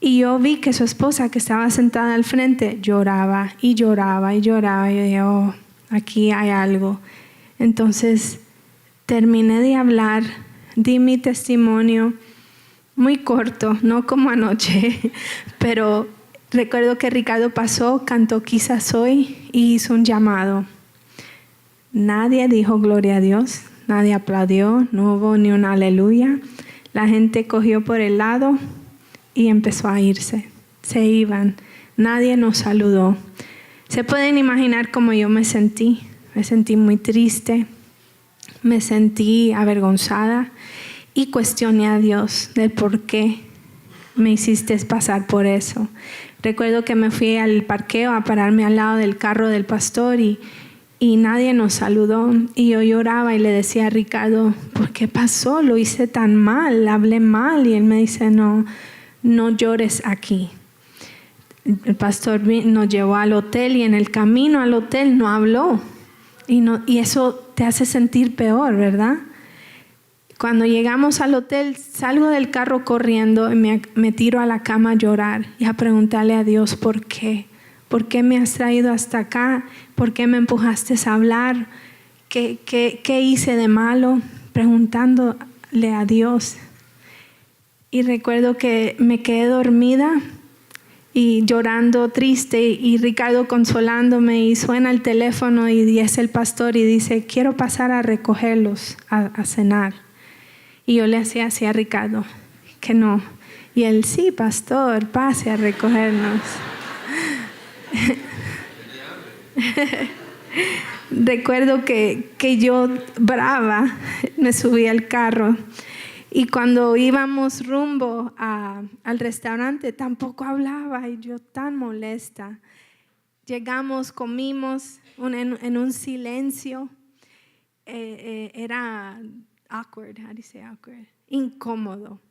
Y yo vi que su esposa, que estaba sentada al frente, lloraba y lloraba y lloraba. Y yo dije, oh, aquí hay algo. Entonces terminé de hablar, di mi testimonio muy corto, no como anoche, pero recuerdo que Ricardo pasó, cantó Quizás Hoy y hizo un llamado. Nadie dijo gloria a Dios, nadie aplaudió, no hubo ni un aleluya. La gente cogió por el lado y empezó a irse, se iban, nadie nos saludó. Se pueden imaginar cómo yo me sentí muy triste. Me sentí avergonzada y cuestioné a Dios del por qué me hiciste pasar por eso. Recuerdo que me fui al parqueo a pararme al lado del carro del pastor y nadie nos saludó. Y yo lloraba y le decía a Ricardo, ¿por qué pasó? Lo hice tan mal, hablé mal. Y él me dice, no llores aquí. El pastor nos llevó al hotel y en el camino al hotel no habló. Y eso te hace sentir peor, ¿verdad? Cuando llegamos al hotel, salgo del carro corriendo y me tiro a la cama a llorar y a preguntarle a Dios por qué. ¿Por qué me has traído hasta acá? ¿Por qué me empujaste a hablar? ¿Qué hice de malo? Preguntándole a Dios. Y recuerdo que me quedé dormida y llorando triste y Ricardo consolándome y suena el teléfono y es el pastor y dice, quiero pasar a recogerlos a cenar. Y yo le hacía así a Ricardo, que no. Y él, sí, pastor, pase a recogernos. Recuerdo que yo brava me subí al carro. Y cuando íbamos rumbo al restaurante tampoco hablaba y yo tan molesta. Llegamos, comimos en un silencio. Era awkward, how do you say awkward? Incómodo.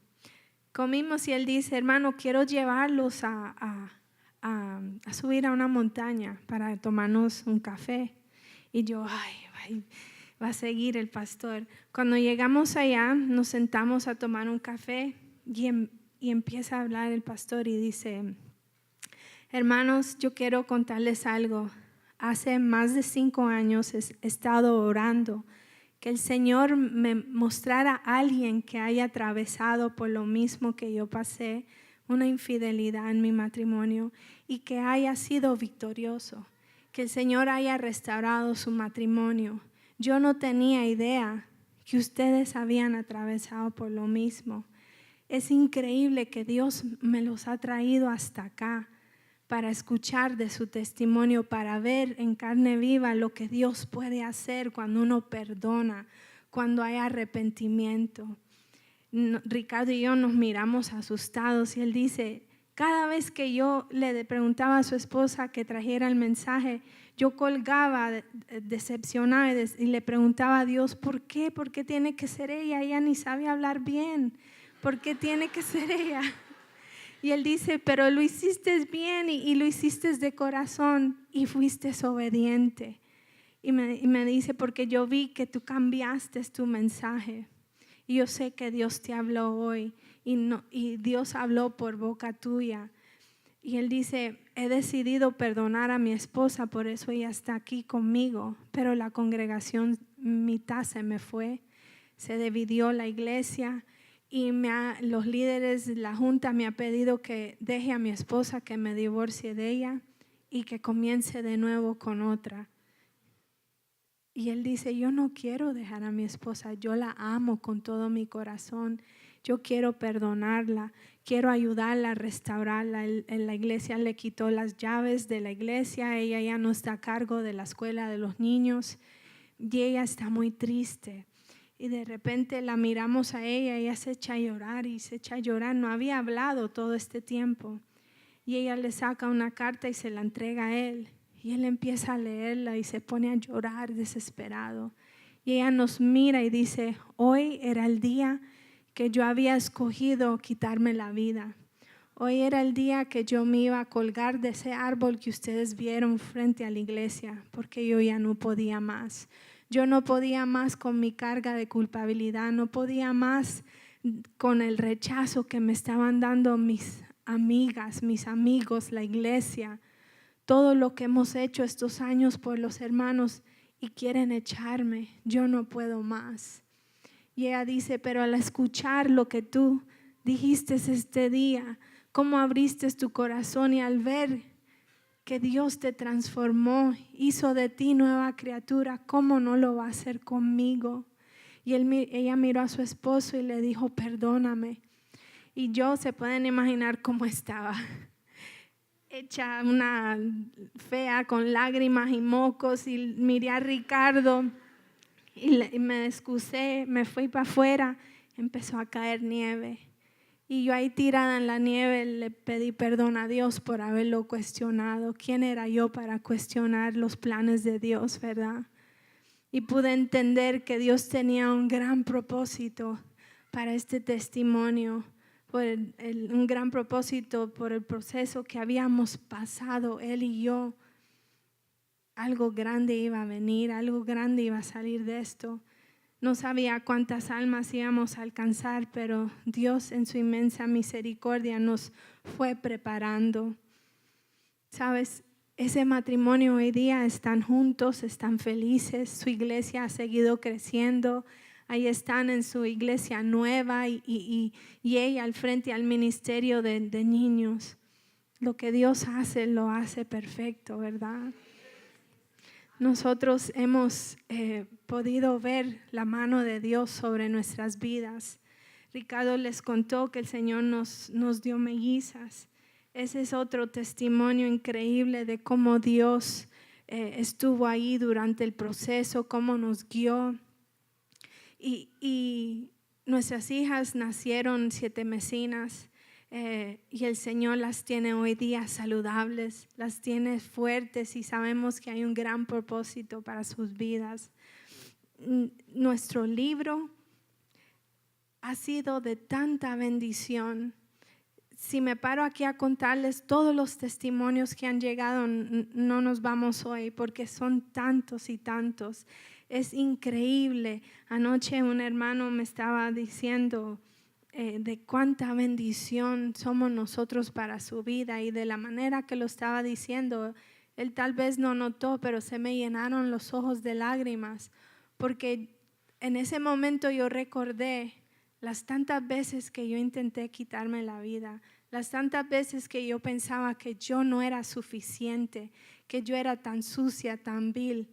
Comimos y él dice, hermano, quiero llevarlos a subir a una montaña para tomarnos un café. Y yo, ay, va a seguir el pastor. Cuando llegamos allá, nos sentamos a tomar un café y empieza a hablar el pastor y dice, hermanos, yo quiero contarles algo. Hace más de 5 años he estado orando que el Señor me mostrara a alguien que haya atravesado por lo mismo que yo pasé, una infidelidad en mi matrimonio, y que haya sido victorioso, que el Señor haya restaurado su matrimonio. Yo no tenía idea que ustedes habían atravesado por lo mismo. Es increíble que Dios me los ha traído hasta acá para escuchar de su testimonio, para ver en carne viva lo que Dios puede hacer cuando uno perdona, cuando hay arrepentimiento. Ricardo y yo nos miramos asustados y él dice, cada vez que yo le preguntaba a su esposa que trajera el mensaje, yo colgaba decepcionada y le preguntaba a Dios, ¿por qué? ¿Por qué tiene que ser ella? Ella ni sabe hablar bien. ¿Por qué tiene que ser ella? Y él dice, pero lo hiciste bien y lo hiciste de corazón y fuiste obediente. Y me dice, porque yo vi que tú cambiaste tu mensaje. Y yo sé que Dios te habló hoy y Dios habló por boca tuya. Y él dice, he decidido perdonar a mi esposa, por eso ella está aquí conmigo. Pero la congregación mitad se me fue, se dividió la iglesia y los líderes de la junta me han pedido que deje a mi esposa, que me divorcie de ella y que comience de nuevo con otra. Y él dice, yo no quiero dejar a mi esposa, yo la amo con todo mi corazón, yo quiero perdonarla, quiero ayudarla a restaurarla. En la iglesia le quitó las llaves de la iglesia, ella ya no está a cargo de la escuela de los niños y ella está muy triste. Y de repente la miramos a ella se echa a llorar y se echa a llorar, no había hablado todo este tiempo. Y ella le saca una carta y se la entrega a él. Y él empieza a leerla y se pone a llorar desesperado. Y ella nos mira y dice, hoy era el día que yo había escogido quitarme la vida. Hoy era el día que yo me iba a colgar de ese árbol que ustedes vieron frente a la iglesia, porque yo ya no podía más. Yo no podía más con mi carga de culpabilidad, no podía más con el rechazo que me estaban dando mis amigas, mis amigos, la iglesia. Todo lo que hemos hecho estos años por los hermanos y quieren echarme, yo no puedo más. Y ella dice, pero al escuchar lo que tú dijiste este día, cómo abriste tu corazón y al ver que Dios te transformó, hizo de ti nueva criatura, ¿cómo no lo va a hacer conmigo? Y ella miró a su esposo y le dijo, perdóname. Y se pueden imaginar cómo estaba. Hecha una fea con lágrimas y mocos, y miré a Ricardo y me excusé, me fui para afuera, empezó a caer nieve y yo ahí tirada en la nieve le pedí perdón a Dios por haberlo cuestionado. ¿Quién era yo para cuestionar los planes de Dios, verdad? Y pude entender que Dios tenía un gran propósito para este testimonio, un gran propósito por el proceso que habíamos pasado él y yo. Algo grande iba a venir, algo grande iba a salir de esto. No sabía cuántas almas íbamos a alcanzar, pero Dios en su inmensa misericordia nos fue preparando. ¿Sabes? Ese matrimonio hoy día están juntos, están felices, su iglesia ha seguido creciendo. Ahí están en su iglesia nueva y ella al frente al ministerio de niños. Lo que Dios hace, lo hace perfecto, ¿verdad? Nosotros hemos podido ver la mano de Dios sobre nuestras vidas. Ricardo les contó que el Señor nos dio mellizas. Ese es otro testimonio increíble de cómo Dios estuvo ahí durante el proceso, cómo nos guió. Y nuestras hijas nacieron 7 mesinas y el Señor las tiene hoy día saludables, las tiene fuertes y sabemos que hay un gran propósito para sus vidas. Nuestro libro ha sido de tanta bendición. Si me paro aquí a contarles todos los testimonios que han llegado, no nos vamos hoy porque son tantos y tantos. Es increíble. Anoche un hermano me estaba diciendo de cuánta bendición somos nosotros para su vida, y de la manera que lo estaba diciendo, él tal vez no notó, pero se me llenaron los ojos de lágrimas, porque en ese momento yo recordé las tantas veces que yo intenté quitarme la vida, las tantas veces que yo pensaba que yo no era suficiente, que yo era tan sucia, tan vil.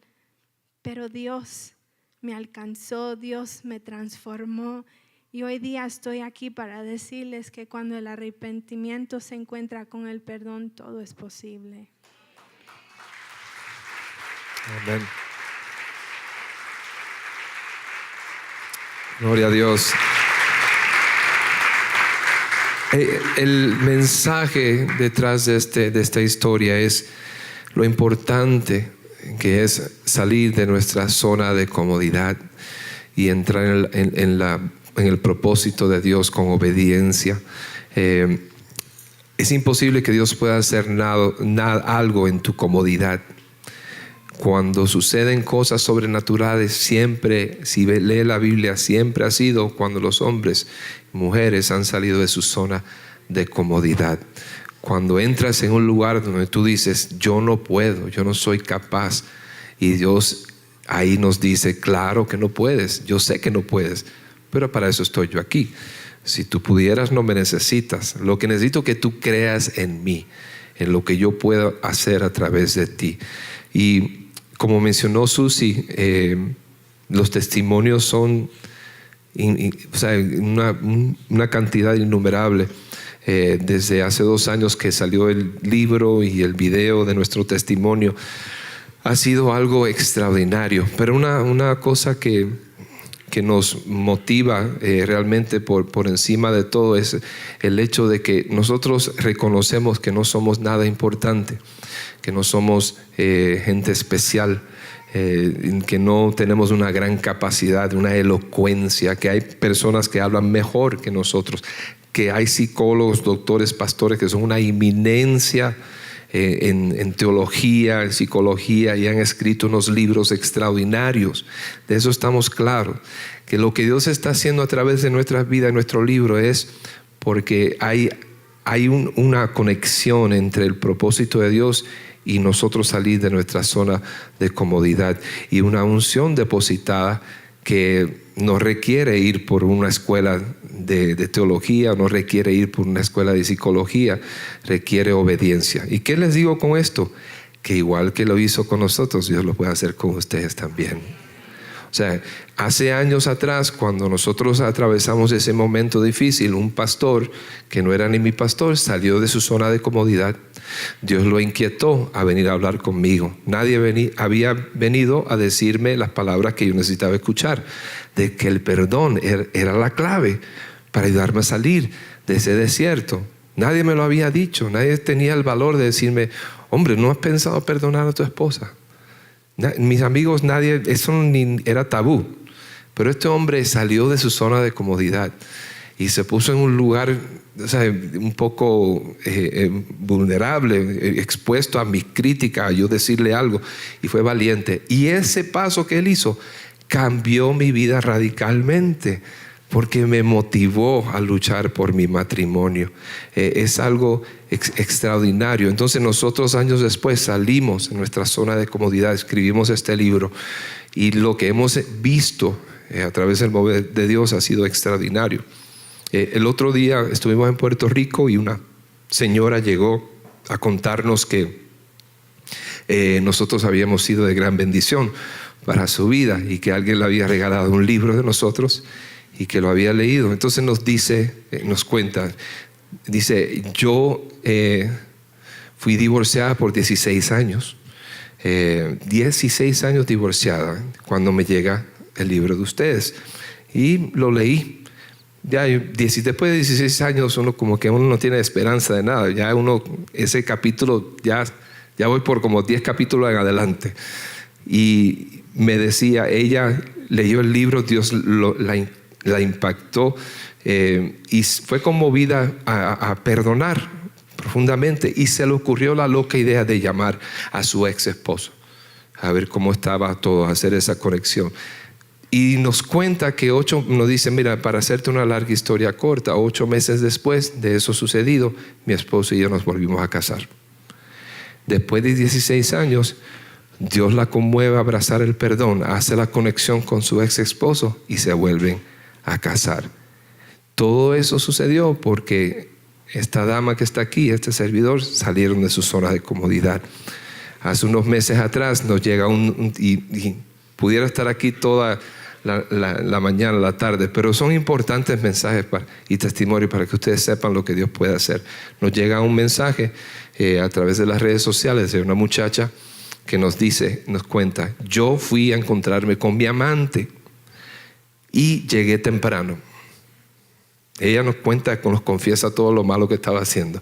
Pero Dios me alcanzó, Dios me transformó, y hoy día estoy aquí para decirles que cuando el arrepentimiento se encuentra con el perdón, todo es posible. Amén. Gloria a Dios. El mensaje detrás de esta historia es lo importante que es salir de nuestra zona de comodidad y entrar en el propósito de Dios con obediencia. Es imposible que Dios pueda hacer algo en tu comodidad. Cuando suceden cosas sobrenaturales, siempre, si lee la Biblia, siempre ha sido cuando los hombres y mujeres han salido de su zona de comodidad. Cuando entras en un lugar donde tú dices, yo no puedo, yo no soy capaz, y Dios ahí nos dice, claro que no puedes, yo sé que no puedes, pero para eso estoy yo aquí. Si tú pudieras, no me necesitas. Lo que necesito es que tú creas en mí, en lo que yo puedo hacer a través de ti. Y como mencionó Susi, los testimonios son una cantidad innumerable. Desde hace 2 años que salió el libro y el video de nuestro testimonio, ha sido algo extraordinario. Pero una cosa que nos motiva realmente por encima de todo es el hecho de que nosotros reconocemos que no somos nada importante, que no somos gente especial, que no tenemos una gran capacidad, una elocuencia, que hay personas que hablan mejor que nosotros, que hay psicólogos, doctores, pastores que son una eminencia en teología, en psicología, y han escrito unos libros extraordinarios. De eso estamos claros, que lo que Dios está haciendo a través de nuestras vidas, en nuestro libro, es porque hay una conexión entre el propósito de Dios y nosotros salir de nuestra zona de comodidad, y una unción depositada que no requiere ir por una escuela de teología, no requiere ir por una escuela de psicología, requiere obediencia. ¿Y qué les digo con esto? Que igual que lo hizo con nosotros, Dios lo puede hacer con ustedes también. O sea, hace años atrás, cuando nosotros atravesamos ese momento difícil, un pastor que no era ni mi pastor salió de su zona de comodidad. Dios lo inquietó a venir a hablar conmigo. Nadie había venido a decirme las palabras que yo necesitaba escuchar, de que el perdón era la clave para ayudarme a salir de ese desierto. Nadie me lo había dicho, nadie tenía el valor de decirme, hombre, ¿no has pensado perdonar a tu esposa? Mis amigos, nadie, eso ni era tabú. Pero este hombre salió de su zona de comodidad y se puso en un lugar, o sea, un poco vulnerable, expuesto a mis críticas, a yo decirle algo, y fue valiente. Y ese paso que él hizo cambió mi vida radicalmente, porque me motivó a luchar por mi matrimonio. Es algo extraordinario. Entonces nosotros años después salimos de nuestra zona de comodidad, escribimos este libro, y lo que hemos visto a través del mover de Dios ha sido extraordinario. El otro día estuvimos en Puerto Rico y una señora llegó a contarnos que nosotros habíamos sido de gran bendición para su vida, y que alguien le había regalado un libro de nosotros y que lo había leído. Entonces nos cuenta, dice, yo fui divorciada por 16 años, 16 años divorciada, cuando me llega el libro de ustedes, y lo leí. Ya después de 16 años uno no tiene esperanza de nada. Ya ese capítulo, ya voy por como 10 capítulos en adelante. Y me decía, ella leyó el libro, Dios la impactó, y fue conmovida a perdonar profundamente, y se le ocurrió la loca idea de llamar a su ex esposo a ver cómo estaba todo, hacer esa conexión. Y nos cuenta que nos dice, mira, para hacerte una larga historia corta, 8 meses después de eso sucedido, mi esposo y yo nos volvimos a casar. Después de 16 años, Dios la conmueve a abrazar el perdón, hace la conexión con su ex esposo y se vuelven a casar. Todo eso sucedió porque esta dama que está aquí, este servidor, salieron de su zona de comodidad. Hace unos meses atrás nos llega y pudiera estar aquí toda la mañana, la tarde, pero son importantes mensajes y testimonios para que ustedes sepan lo que Dios puede hacer. Nos llega un mensaje a través de las redes sociales de una muchacha que nos cuenta, yo fui a encontrarme con mi amante y llegué temprano. Ella nos confiesa todo lo malo que estaba haciendo.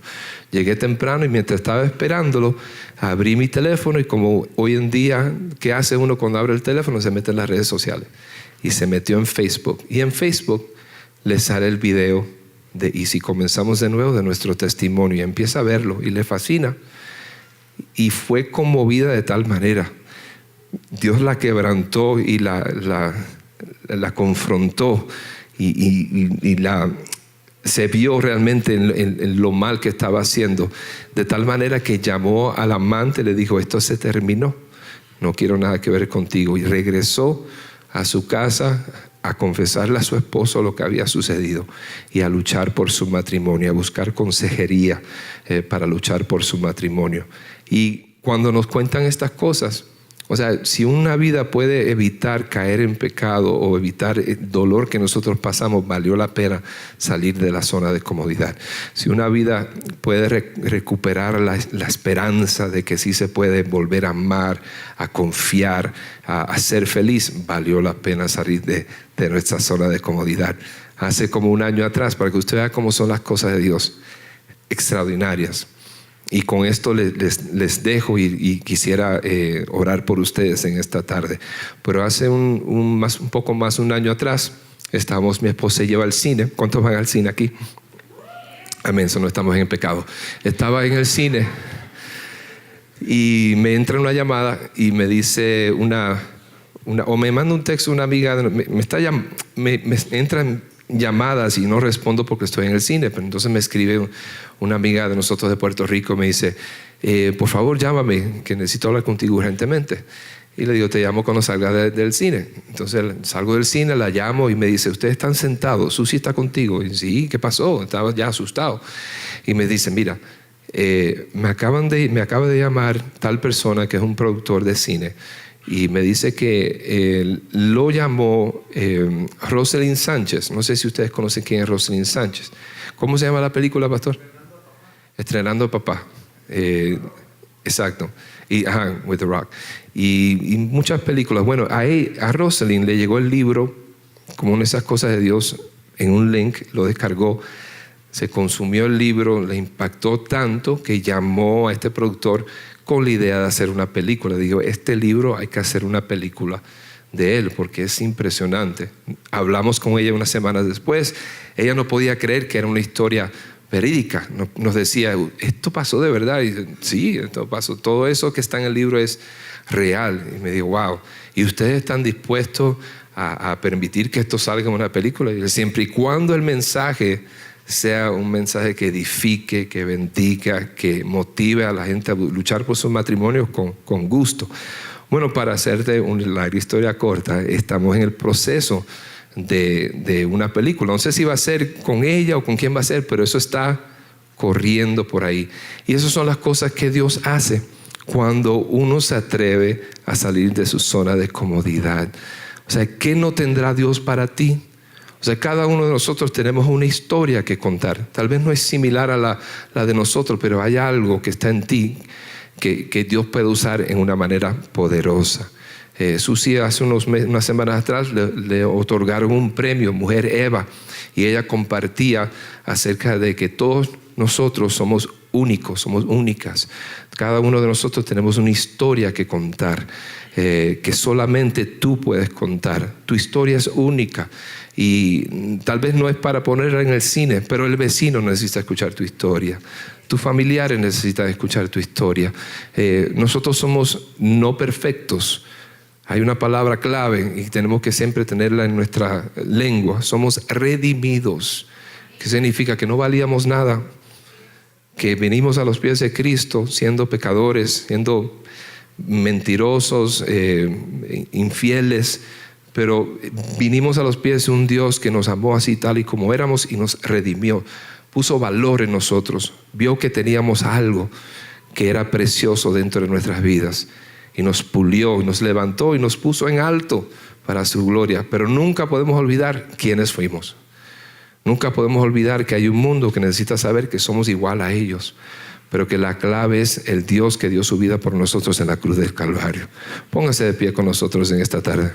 Llegué temprano y mientras estaba esperándolo, abrí mi teléfono, y como hoy en día, ¿qué hace uno cuando abre el teléfono? Se mete en las redes sociales. Y se metió en Facebook. Y en Facebook le sale el video y si comenzamos de nuevo, de nuestro testimonio. Y empieza a verlo y le fascina. Y fue conmovida de tal manera. Dios la quebrantó y la confrontó y se vio realmente en lo mal que estaba haciendo, de tal manera que llamó al amante, le dijo: esto se terminó, no quiero nada que ver contigo, y regresó a su casa a confesarle a su esposo lo que había sucedido y a luchar por su matrimonio, a buscar consejería para luchar por su matrimonio. Y cuando nos cuentan estas cosas, o sea, si una vida puede evitar caer en pecado o evitar el dolor que nosotros pasamos, valió la pena salir de la zona de comodidad. Si una vida puede recuperar la esperanza de que sí se puede volver a amar, a confiar, a ser feliz, valió la pena salir de nuestra zona de comodidad. Hace como un año atrás, para que usted vea cómo son las cosas de Dios, extraordinarias. Y con esto les dejo y quisiera orar por ustedes en esta tarde. Pero hace un poco más de un año atrás, mi esposa lleva al cine. ¿Cuántos van al cine aquí? Amén, eso no estamos en pecado. Estaba en el cine y me entra una llamada y me dice o me manda un texto una amiga, me entran llamadas y no respondo porque estoy en el cine, pero entonces me escribe una amiga de nosotros de Puerto Rico, me dice: por favor llámame, que necesito hablar contigo urgentemente. Y le digo: te llamo cuando salga del cine. Entonces salgo del cine, la llamo y me dice: ustedes están sentados, Susi está contigo. Y sí, ¿qué pasó? Estaba ya asustado. Y me dice: mira, me acaba de llamar tal persona que es un productor de cine y me dice que lo llamó Rosalind Sánchez. No sé si ustedes conocen quién es Rosalind Sánchez. ¿Cómo se llama la película, pastor? Estrenando Papá. Exacto. Y With the Rock. Y muchas películas. Bueno, a Rosalind le llegó el libro, como una de esas cosas de Dios, en un link, lo descargó, se consumió el libro, le impactó tanto que llamó a este productor con la idea de hacer una película. Digo: este libro hay que hacer una película de él porque es impresionante. Hablamos con ella unas semanas después. Ella no podía creer que era una historia verídica. Nos decía: ¿esto pasó de verdad? Y sí, esto pasó. Todo eso que está en el libro es real. Y me digo: wow. ¿Y ustedes están dispuestos a permitir que esto salga en una película? Y siempre y cuando el mensaje sea un mensaje que edifique, que bendiga, que motive a la gente a luchar por sus matrimonios con gusto. Bueno, para hacerte una larga historia corta, estamos en el proceso de una película. No sé si va a ser con ella o con quién va a ser, pero eso está corriendo por ahí. Y esas son las cosas que Dios hace cuando uno se atreve a salir de su zona de comodidad. O sea, ¿qué no tendrá Dios para ti? O sea, cada uno de nosotros tenemos una historia que contar. Tal vez no es similar a la de nosotros, pero hay algo que está en ti que Dios puede usar en una manera poderosa. Susi hace unas semanas atrás le otorgaron un premio, Mujer Eva, y ella compartía acerca de que todos nosotros somos únicos, somos únicas. Cada uno de nosotros tenemos una historia que contar, que solamente tú puedes contar. Tu historia es única y tal vez no es para ponerla en el cine, pero el vecino necesita escuchar tu historia. Tus familiares necesitan escuchar tu historia. Nosotros somos no perfectos. Hay una palabra clave y tenemos que siempre tenerla en nuestra lengua. Somos redimidos, que significa que no valíamos nada, que venimos a los pies de Cristo siendo pecadores, siendo mentirosos, infieles, pero vinimos a los pies de un Dios que nos amó así tal y como éramos y nos redimió, puso valor en nosotros, vio que teníamos algo que era precioso dentro de nuestras vidas y nos pulió y nos levantó y nos puso en alto para su gloria. Pero nunca podemos olvidar quiénes fuimos. Nunca podemos olvidar que hay un mundo que necesita saber que somos igual a ellos, pero que la clave es el Dios que dio su vida por nosotros en la cruz del Calvario. Póngase de pie con nosotros en esta tarde.